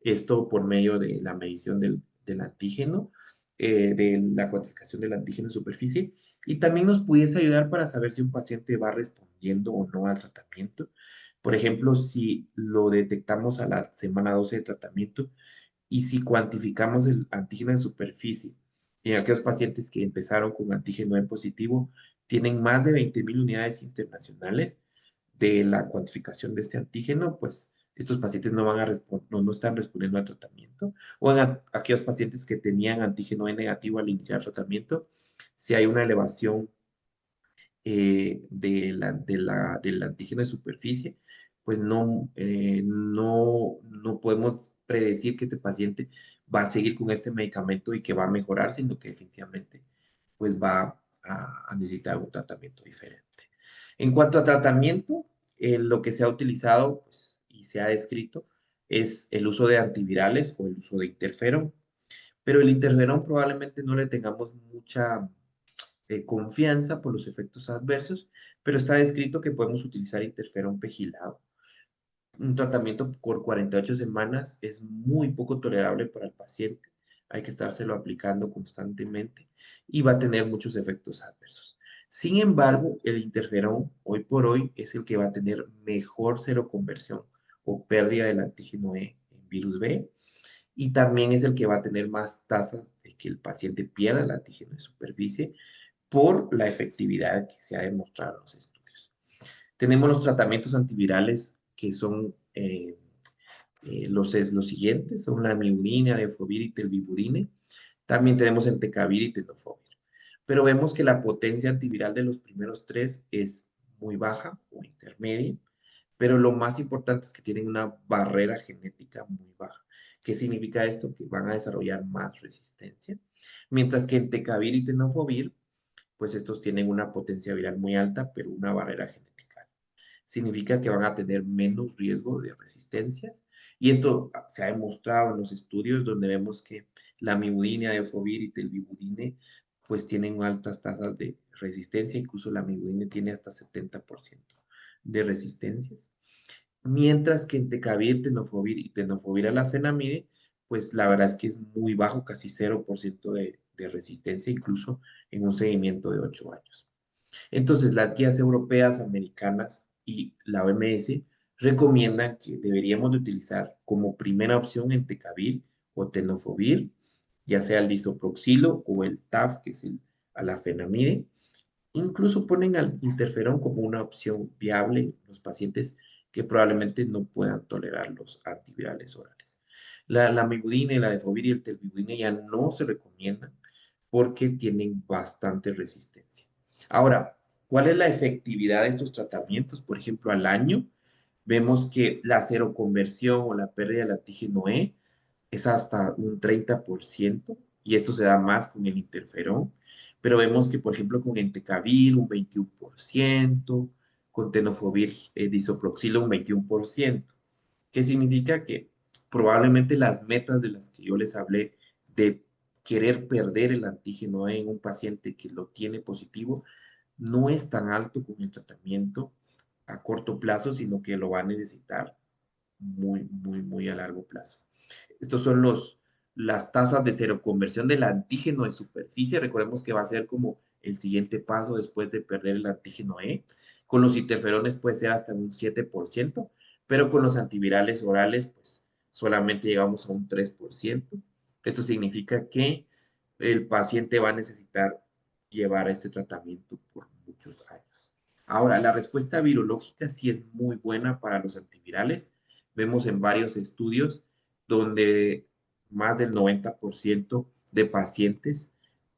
Esto por medio de la medición del antígeno, de la cuantificación del antígeno en superficie, y también nos pudiese ayudar para saber si un paciente va respondiendo o no al tratamiento. Por ejemplo, si lo detectamos a la semana 12 de tratamiento y si cuantificamos el antígeno en superficie en aquellos pacientes que empezaron con antígeno E positivo, tienen más de 20.000 unidades internacionales de la cuantificación de este antígeno, pues estos pacientes no van a no están respondiendo al tratamiento. O en aquellos pacientes que tenían antígeno E negativo al iniciar el tratamiento, si hay una elevación del antígeno de superficie, pues no podemos predecir que este paciente va a seguir con este medicamento y que va a mejorar, sino que definitivamente pues va a necesitar un tratamiento diferente. En cuanto a tratamiento, lo que se ha utilizado pues, y se ha descrito es el uso de antivirales o el uso de interferón, pero el interferón probablemente no le tengamos mucha confianza por los efectos adversos, pero está descrito que podemos utilizar interferón pegilado. Un tratamiento por 48 semanas es muy poco tolerable para el paciente. Hay que estárselo aplicando constantemente y va a tener muchos efectos adversos. Sin embargo, el interferón hoy por hoy es el que va a tener mejor seroconversión o pérdida del antígeno E en virus B y también es el que va a tener más tasas de que el paciente pierda el antígeno de superficie por la efectividad que se ha demostrado en los estudios. Tenemos los tratamientos antivirales que son los siguientes, son la mibudina, defovir y telbibudine. También tenemos entecavir y tenofovir. Pero vemos que la potencia antiviral de los primeros tres es muy baja o intermedia, pero lo más importante es que tienen una barrera genética muy baja. ¿Qué significa esto? Que van a desarrollar más resistencia. Mientras que entecavir y tenofovir pues estos tienen una potencia viral muy alta, pero una barrera genética. Significa que van a tener menos riesgo de resistencias. Y esto se ha demostrado en los estudios donde vemos que la mibudina, defovir y telbibudine pues tienen altas tasas de resistencia, incluso la mibudina tiene hasta 70% de resistencias. Mientras que entecavir, tenofovir y tenofovir a la fenamide, pues la verdad es que es muy bajo, casi 0% de resistencia, incluso en un seguimiento de 8 años. Entonces, las guías europeas, americanas y la OMS recomiendan que deberíamos de utilizar como primera opción entecavir o tenofovir, ya sea el disoproxilo o el TAF, que es el alafenamide. Incluso ponen al interferón como una opción viable en los pacientes que probablemente no puedan tolerar los antivirales orales. La mibudina y la defovir y el telbibudine ya no se recomiendan porque tienen bastante resistencia. Ahora, ¿cuál es la efectividad de estos tratamientos? Por ejemplo, al año vemos que la seroconversión o la pérdida del antígeno E es hasta un 30% y esto se da más con el interferón, pero vemos que, por ejemplo, con entecavir un 21%, con tenofovir disoproxilo un 21%. ¿Qué significa? Que probablemente las metas de las que yo les hablé de querer perder el antígeno E en un paciente que lo tiene positivo no es tan alto con el tratamiento a corto plazo, sino que lo va a necesitar muy a largo plazo. Estos son las tasas de seroconversión del antígeno de superficie. Recordemos que va a ser como el siguiente paso después de perder el antígeno E. Con los interferones puede ser hasta un 7%, pero con los antivirales orales, pues solamente llegamos a un 3%. Esto significa que el paciente va a necesitar llevar este tratamiento por muchos años. Ahora, la respuesta virológica sí es muy buena para los antivirales. Vemos en varios estudios donde más del 90% de pacientes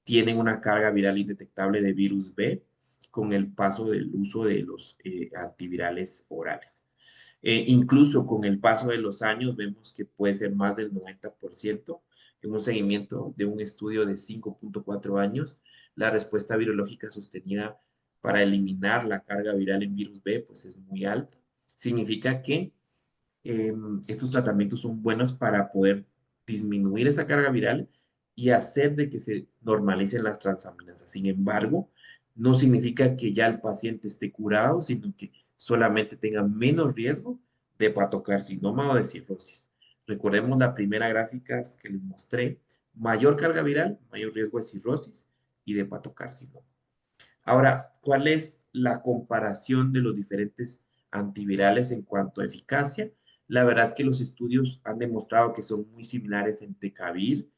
tienen una carga viral indetectable de virus B con el paso del uso de los antivirales orales. Incluso con el paso de los años vemos que puede ser más del 90% en un seguimiento de un estudio de 5.4 años. la respuesta virológica sostenida para eliminar la carga viral en virus B, pues es muy alta. Significa que estos tratamientos son buenos para poder disminuir esa carga viral y hacer de que se normalicen las transaminasas. Sin embargo, no significa que ya el paciente esté curado, sino que solamente tenga menos riesgo de hepatocarcinoma o de cirrosis. Recordemos la primera gráfica que les mostré, mayor carga viral, mayor riesgo de cirrosis y de hepatocarcinoma. Ahora, ¿cuál es la comparación de los diferentes antivirales en cuanto a eficacia? La verdad es que los estudios han demostrado que son muy similares en Tecavir,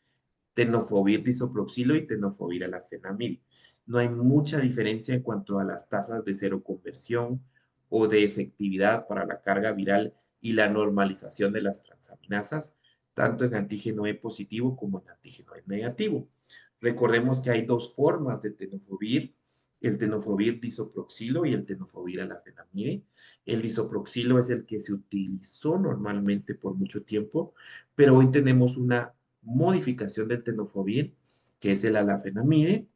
tenofovir disoproxilo y tenofovir alafenamid. No hay mucha diferencia en cuanto a las tasas de seroconversión o de efectividad para la carga viral y la normalización de las transaminasas, tanto en antígeno E positivo como en antígeno E negativo. Recordemos que hay dos formas de tenofovir, el tenofovir disoproxilo y el tenofovir alafenamide. El disoproxilo es el que se utilizó normalmente por mucho tiempo, pero hoy tenemos una modificación del tenofovir, que es el alafenamide.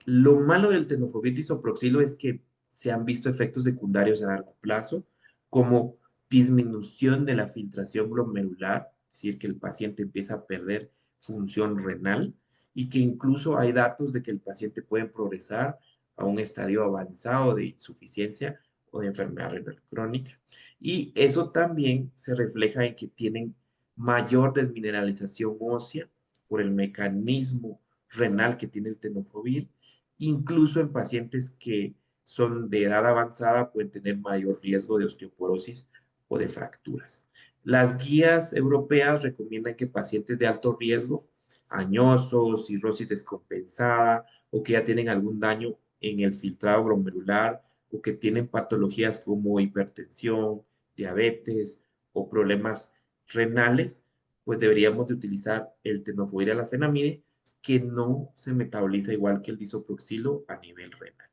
Lo malo del tenofovir disoproxilo es que se han visto efectos secundarios a largo plazo, como disminución de la filtración glomerular, es decir, que el paciente empieza a perder función renal y que incluso hay datos de que el paciente puede progresar a un estadio avanzado de insuficiencia o de enfermedad renal crónica. Y eso también se refleja en que tienen mayor desmineralización ósea por el mecanismo renal que tiene el tenofovir. Incluso en pacientes que son de edad avanzada pueden tener mayor riesgo de osteoporosis o de fracturas. Las guías europeas recomiendan que pacientes de alto riesgo, añosos, cirrosis descompensada o que ya tienen algún daño en el filtrado glomerular o que tienen patologías como hipertensión, diabetes o problemas renales, pues deberíamos de utilizar el tenofovir alafenamide, que no se metaboliza igual que el disoproxilo a nivel renal.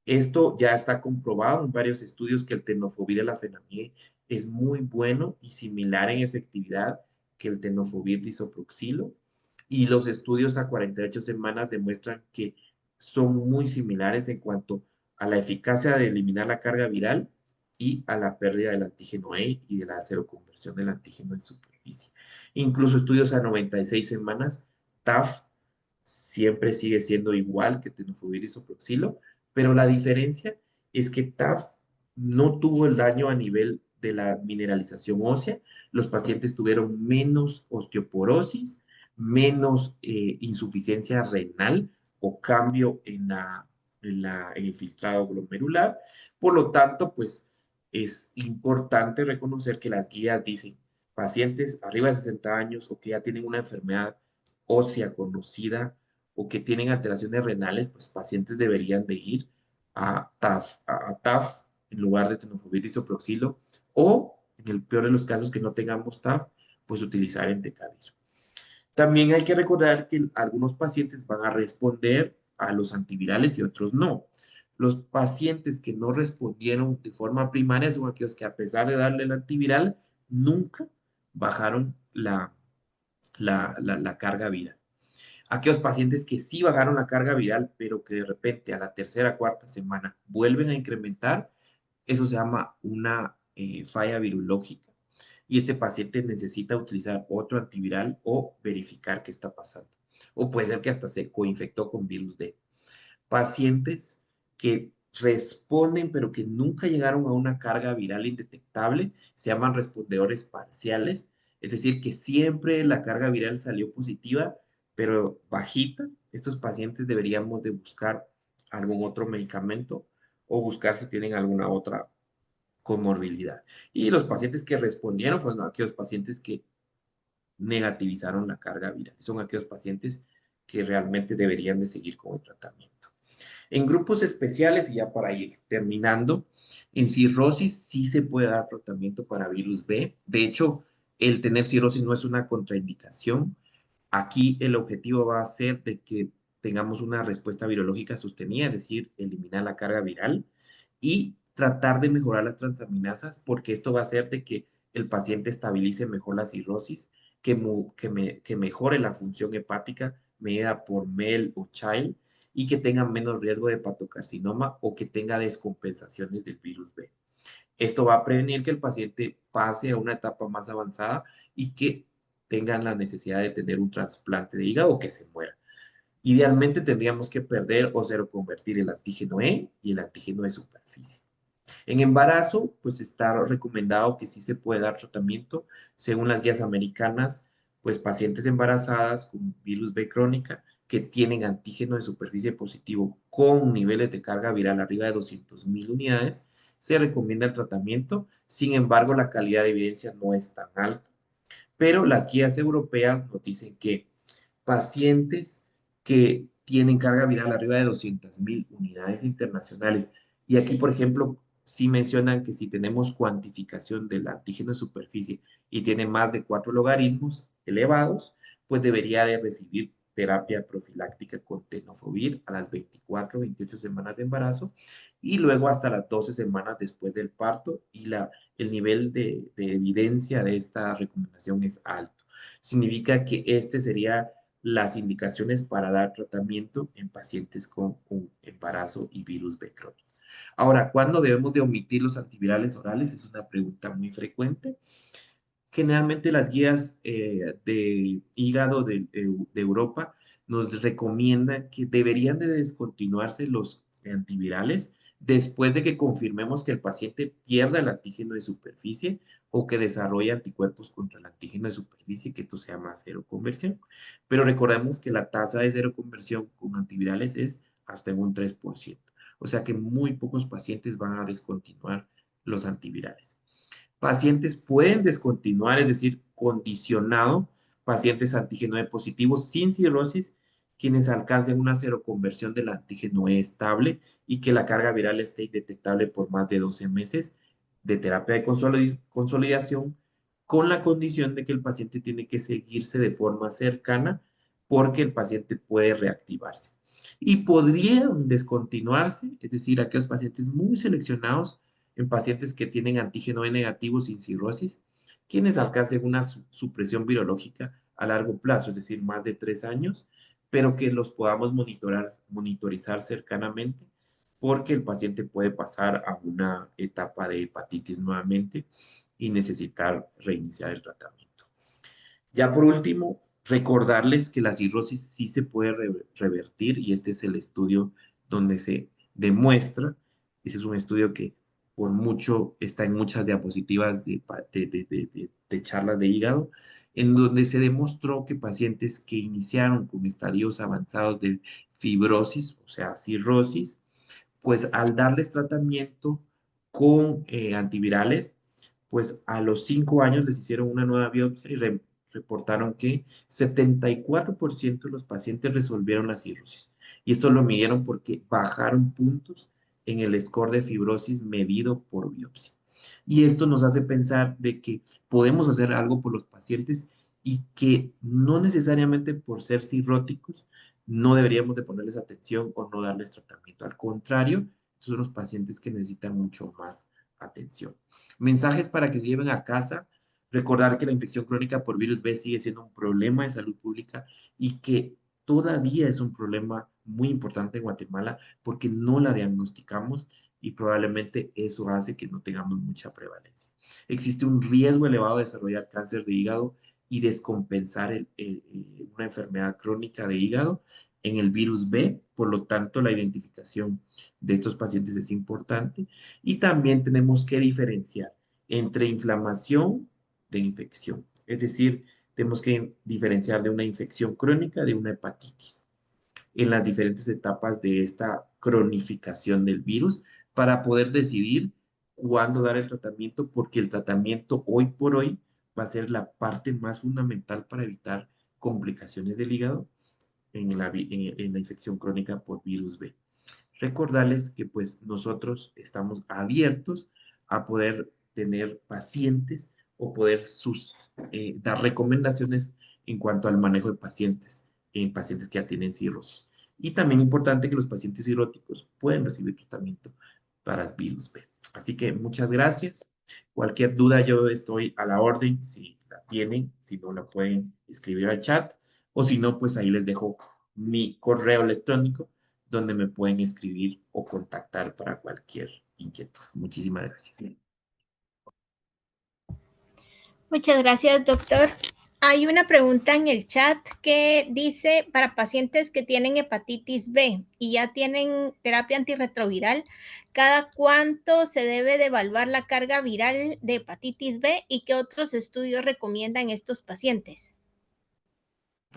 Esto ya está comprobado en varios estudios que el tenofovir alafenamide es muy bueno y similar en efectividad que el tenofovir disoproxilo, y los estudios a 48 semanas demuestran que son muy similares en cuanto a la eficacia de eliminar la carga viral y a la pérdida del antígeno E y de la seroconversión del antígeno en superficie. Incluso estudios a 96 semanas, TAF siempre sigue siendo igual que tenofovir isoproxilo, pero la diferencia es que TAF no tuvo el daño a nivel de la mineralización ósea, los pacientes tuvieron menos osteoporosis, menos insuficiencia renal o cambio en el filtrado glomerular. Por lo tanto, pues es importante reconocer que las guías dicen pacientes arriba de 60 años o que ya tienen una enfermedad ósea conocida o que tienen alteraciones renales, pues pacientes deberían de ir a TAF en lugar de tenofovir disoproxilo, o en el peor de los casos que no tengamos TAF, pues utilizar entecavir. También hay que recordar que algunos pacientes van a responder a los antivirales y otros no. Los pacientes que no respondieron de forma primaria son aquellos que, a pesar de darle el antiviral, nunca bajaron la carga viral. Aquellos pacientes que sí bajaron la carga viral, pero que de repente a la tercera, cuarta semana vuelven a incrementar, eso se llama una falla virológica. Y este paciente necesita utilizar otro antiviral o verificar qué está pasando. O puede ser que hasta se coinfectó con virus D. Pacientes que responden, pero que nunca llegaron a una carga viral indetectable, se llaman respondedores parciales. Es decir, que siempre la carga viral salió positiva, pero bajita. Estos pacientes deberíamos de buscar algún otro medicamento o buscar si tienen alguna otra comorbilidad. Y los pacientes que respondieron fueron aquellos pacientes que negativizaron la carga viral. Son aquellos pacientes que realmente deberían de seguir con el tratamiento. En grupos especiales, y ya para ir terminando, en cirrosis sí se puede dar tratamiento para virus B. De hecho, el tener cirrosis no es una contraindicación. Aquí el objetivo va a ser de que tengamos una respuesta virológica sostenida, es decir, eliminar la carga viral y tratar de mejorar las transaminasas, porque esto va a hacer de que el paciente estabilice mejor la cirrosis, que mejore la función hepática medida por MEL o Child, y que tenga menos riesgo de hepatocarcinoma o que tenga descompensaciones del virus B. Esto va a prevenir que el paciente pase a una etapa más avanzada y que tengan la necesidad de tener un trasplante de hígado o que se muera. Idealmente tendríamos que perder o seroconvertir el antígeno E y el antígeno de superficie. En embarazo, pues está recomendado que sí se puede dar tratamiento según las guías americanas, pues pacientes embarazadas con virus B crónica que tienen antígeno de superficie positivo con niveles de carga viral arriba de 200.000 unidades, se recomienda el tratamiento. Sin embargo, la calidad de evidencia no es tan alta. Pero las guías europeas nos dicen que pacientes que tienen carga viral arriba de 200.000 unidades internacionales. Y aquí, por ejemplo, sí mencionan que si tenemos cuantificación del antígeno de superficie y tiene más de 4 logaritmos elevados, pues debería de recibir terapia profiláctica con tenofovir a las 24 28 semanas de embarazo y luego hasta las 12 semanas después del parto y el nivel de evidencia de esta recomendación es alto. Significa que este sería las indicaciones para dar tratamiento en pacientes con un embarazo y virus B crónico. Ahora, ¿cuándo debemos de omitir los antivirales orales? Es una pregunta muy frecuente. Generalmente las guías de hígado de Europa nos recomiendan que deberían de descontinuarse los antivirales después de que confirmemos que el paciente pierda el antígeno de superficie o que desarrolle anticuerpos contra el antígeno de superficie, que esto se llama seroconversión. Pero recordemos que la tasa de seroconversión con antivirales es hasta en un 3%. O sea que muy pocos pacientes van a descontinuar los antivirales. Pacientes pueden descontinuar, es decir, condicionado, pacientes antígeno E positivos sin cirrosis, quienes alcancen una seroconversión del antígeno E estable y que la carga viral esté indetectable por más de 12 meses de terapia de consolidación, con la condición de que el paciente tiene que seguirse de forma cercana porque el paciente puede reactivarse. Y podrían descontinuarse, es decir, aquellos pacientes muy seleccionados en pacientes que tienen antígeno E negativo sin cirrosis, quienes alcancen una supresión virológica a largo plazo, es decir, más de 3 años, pero que los podamos monitorizar cercanamente porque el paciente puede pasar a una etapa de hepatitis nuevamente y necesitar reiniciar el tratamiento. Ya por último, recordarles que la cirrosis sí se puede revertir y este es el estudio donde se demuestra, ese es un estudio que por mucho está en muchas diapositivas de charlas de hígado, en donde se demostró que pacientes que iniciaron con estadios avanzados de fibrosis, o sea, cirrosis, pues al darles tratamiento con antivirales, pues a los 5 años les hicieron una nueva biopsia y reportaron que 74% de los pacientes resolvieron la cirrosis. Y esto lo midieron porque bajaron puntos en el score de fibrosis medido por biopsia. Y esto nos hace pensar de que podemos hacer algo por los pacientes y que no necesariamente por ser cirróticos no deberíamos de ponerles atención o no darles tratamiento. Al contrario, son los pacientes que necesitan mucho más atención. Mensajes para que se lleven a casa. Recordar que la infección crónica por virus B sigue siendo un problema de salud pública y que todavía es un problema muy importante en Guatemala porque no la diagnosticamos y probablemente eso hace que no tengamos mucha prevalencia. Existe un riesgo elevado de desarrollar cáncer de hígado y descompensar una enfermedad crónica de hígado en el virus B, por lo tanto la identificación de estos pacientes es importante y también tenemos que diferenciar entre inflamación de infección, es decir, tenemos que diferenciar de una infección crónica de una hepatitis en las diferentes etapas de esta cronificación del virus para poder decidir cuándo dar el tratamiento, porque el tratamiento hoy por hoy va a ser la parte más fundamental para evitar complicaciones del hígado en la infección crónica por virus B. Recordarles que pues nosotros estamos abiertos a poder tener pacientes o poder dar recomendaciones en cuanto al manejo de pacientes en pacientes que ya tienen cirrosis. Y también importante que los pacientes cirróticos pueden recibir tratamiento para virus B. Así que muchas gracias. Cualquier duda yo estoy a la orden si la tienen, si no la pueden escribir al chat o si no, pues ahí les dejo mi correo electrónico donde me pueden escribir o contactar para cualquier inquietud. Muchísimas gracias. Muchas gracias, doctor. Hay una pregunta en el chat que dice, para pacientes que tienen hepatitis B y ya tienen terapia antirretroviral, ¿cada cuánto se debe de evaluar la carga viral de hepatitis B y qué otros estudios recomiendan estos pacientes?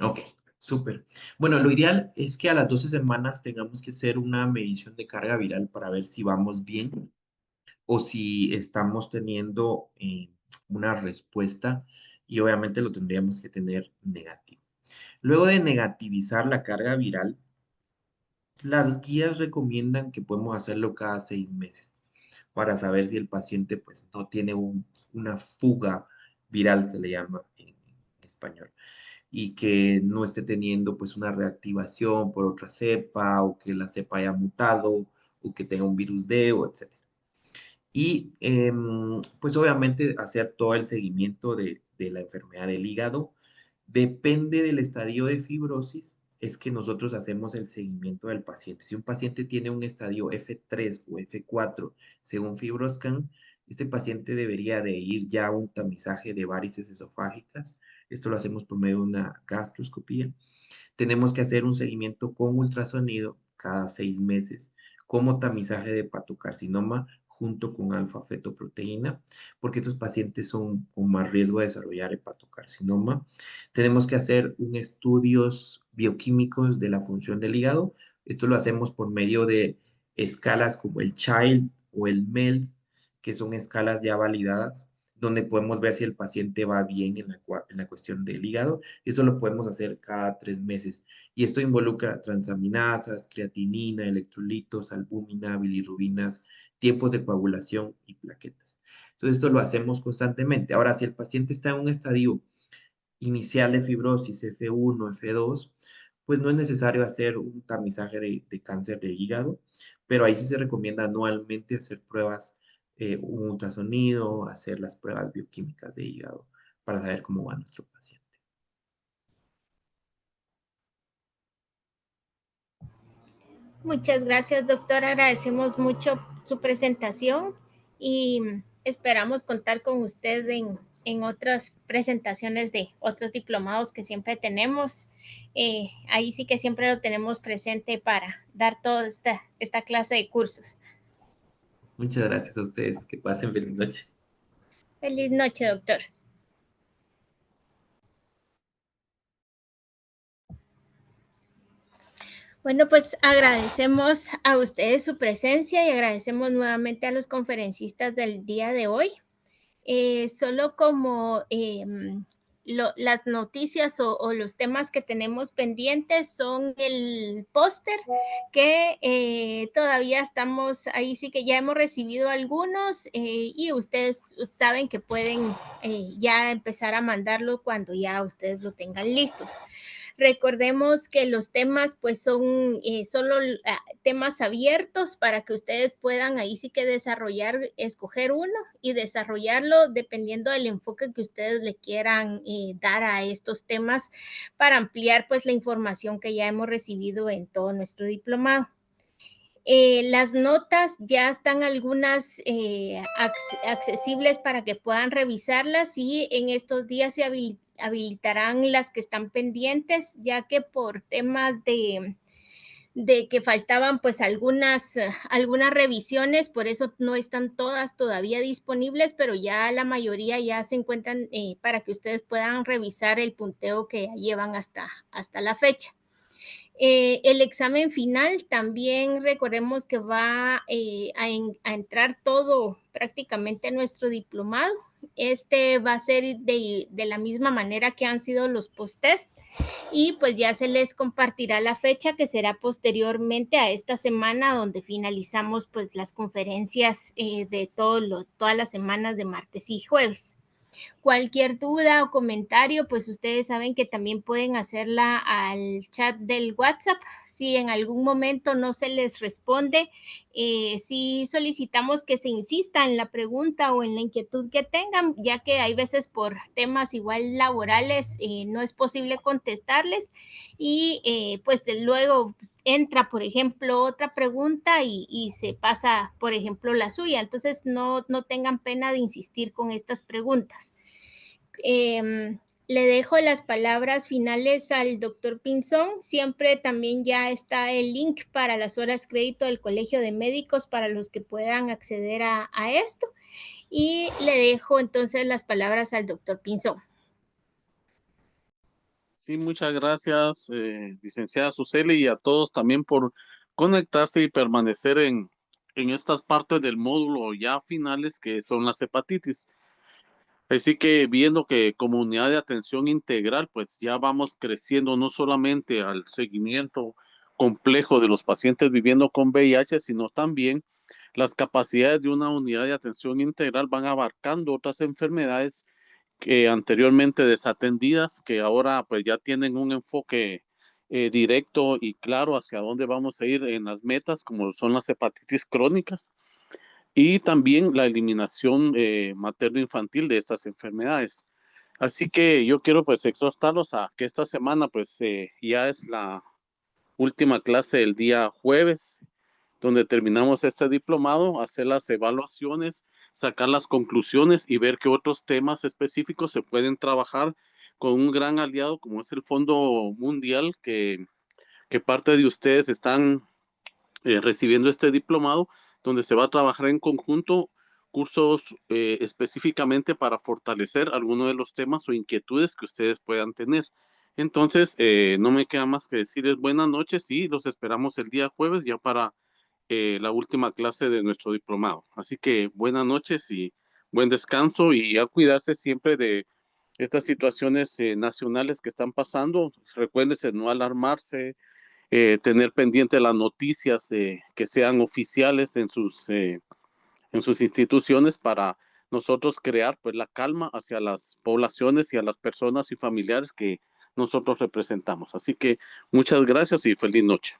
Ok, súper. Bueno, lo ideal es que a las 12 semanas tengamos que hacer una medición de carga viral para ver si vamos bien o si estamos teniendo una respuesta y obviamente lo tendríamos que tener negativo. Luego de negativizar la carga viral, las guías recomiendan que podemos hacerlo cada 6 meses para saber si el paciente pues no tiene una fuga viral, se le llama en español, y que no esté teniendo pues una reactivación por otra cepa o que la cepa haya mutado o que tenga un virus D o etcétera. Y pues obviamente hacer todo el seguimiento de la enfermedad del hígado. Depende del estadio de fibrosis, es que nosotros hacemos el seguimiento del paciente. Si un paciente tiene un estadio F3 o F4, según FibroScan, este paciente debería de ir ya a un tamizaje de varices esofágicas. Esto lo hacemos por medio de una gastroscopía. Tenemos que hacer un seguimiento con ultrasonido cada 6 meses como tamizaje de hepatocarcinoma junto con alfa-fetoproteína, porque estos pacientes son con más riesgo de desarrollar hepatocarcinoma. Tenemos que hacer un estudios bioquímicos de la función del hígado. Esto lo hacemos por medio de escalas como el CHILD o el MELD, que son escalas ya validadas, donde podemos ver si el paciente va bien en la cuestión del hígado. Esto lo podemos hacer cada 3 meses. Y esto involucra transaminasas, creatinina, electrolitos, albúmina, bilirrubinas, tiempos de coagulación y plaquetas. Entonces, esto lo hacemos constantemente. Ahora, si el paciente está en un estadio inicial de fibrosis F1, F2, pues no es necesario hacer un tamizaje de cáncer de hígado, pero ahí sí se recomienda anualmente hacer pruebas, un ultrasonido, hacer las pruebas bioquímicas de hígado para saber cómo va nuestro paciente. Muchas gracias, doctor. Agradecemos mucho su presentación y esperamos contar con usted en otras presentaciones de otros diplomados que siempre tenemos. Ahí sí que siempre lo tenemos presente para dar toda esta clase de cursos. Muchas gracias a ustedes. Que pasen feliz noche. Feliz noche, doctor. Bueno, pues agradecemos a ustedes su presencia y agradecemos nuevamente a los conferencistas del día de hoy. Solo como las noticias o los temas que tenemos pendientes son el póster que todavía estamos, ahí sí que ya hemos recibido algunos y ustedes saben que pueden ya empezar a mandarlo cuando ya ustedes lo tengan listos. Recordemos que los temas pues son solo temas abiertos para que ustedes puedan ahí sí que desarrollar, escoger uno y desarrollarlo dependiendo del enfoque que ustedes le quieran dar a estos temas para ampliar pues la información que ya hemos recibido en todo nuestro diplomado. Las notas ya están algunas accesibles para que puedan revisarlas y en estos días se habilitarán las que están pendientes, ya que por temas de que faltaban pues algunas revisiones, por eso no están todas todavía disponibles, pero ya la mayoría ya se encuentran para que ustedes puedan revisar el punteo que llevan hasta la fecha. El examen final también recordemos que va a entrar todo prácticamente en nuestro diplomado. Este va a ser de la misma manera que han sido los post-test y pues ya se les compartirá la fecha que será posteriormente a esta semana donde finalizamos pues las conferencias de todas las semanas de martes y jueves. Cualquier duda o comentario, pues ustedes saben que también pueden hacerla al chat del WhatsApp. Si en algún momento no se les responde, sí solicitamos que se insista en la pregunta o en la inquietud que tengan, ya que hay veces por temas igual laborales no es posible contestarles y pues luego entra, por ejemplo, otra pregunta y se pasa, por ejemplo, la suya. Entonces, no tengan pena de insistir con estas preguntas. Le dejo las palabras finales al doctor Pinzón. Siempre también ya está el link para las horas crédito del Colegio de Médicos para los que puedan acceder a esto. Y le dejo entonces las palabras al doctor Pinzón. Sí, muchas gracias, licenciada Suseli, y a todos también por conectarse y permanecer en estas partes del módulo ya finales que son las hepatitis. Así que viendo que como unidad de atención integral, pues ya vamos creciendo no solamente al seguimiento complejo de los pacientes viviendo con VIH, sino también las capacidades de una unidad de atención integral van abarcando otras enfermedades que anteriormente desatendidas, que ahora pues ya tienen un enfoque directo y claro hacia dónde vamos a ir en las metas, como son las hepatitis crónicas y también la eliminación materno-infantil de estas enfermedades. Así que yo quiero pues exhortarlos a que esta semana pues ya es la última clase el día jueves, donde terminamos este diplomado, hacer las evaluaciones, sacar las conclusiones y ver qué otros temas específicos se pueden trabajar con un gran aliado como es el Fondo Mundial, que parte de ustedes están recibiendo este diplomado, donde se va a trabajar en conjunto cursos específicamente para fortalecer algunos de los temas o inquietudes que ustedes puedan tener. Entonces, no me queda más que decirles buenas noches y los esperamos el día jueves ya para la última clase de nuestro diplomado. Así que buenas noches y buen descanso y a cuidarse siempre de estas situaciones nacionales que están pasando. Recuérdense no alarmarse, tener pendiente las noticias que sean oficiales en sus instituciones para nosotros crear pues la calma hacia las poblaciones y a las personas y familiares que nosotros representamos. Así que muchas gracias y feliz noche.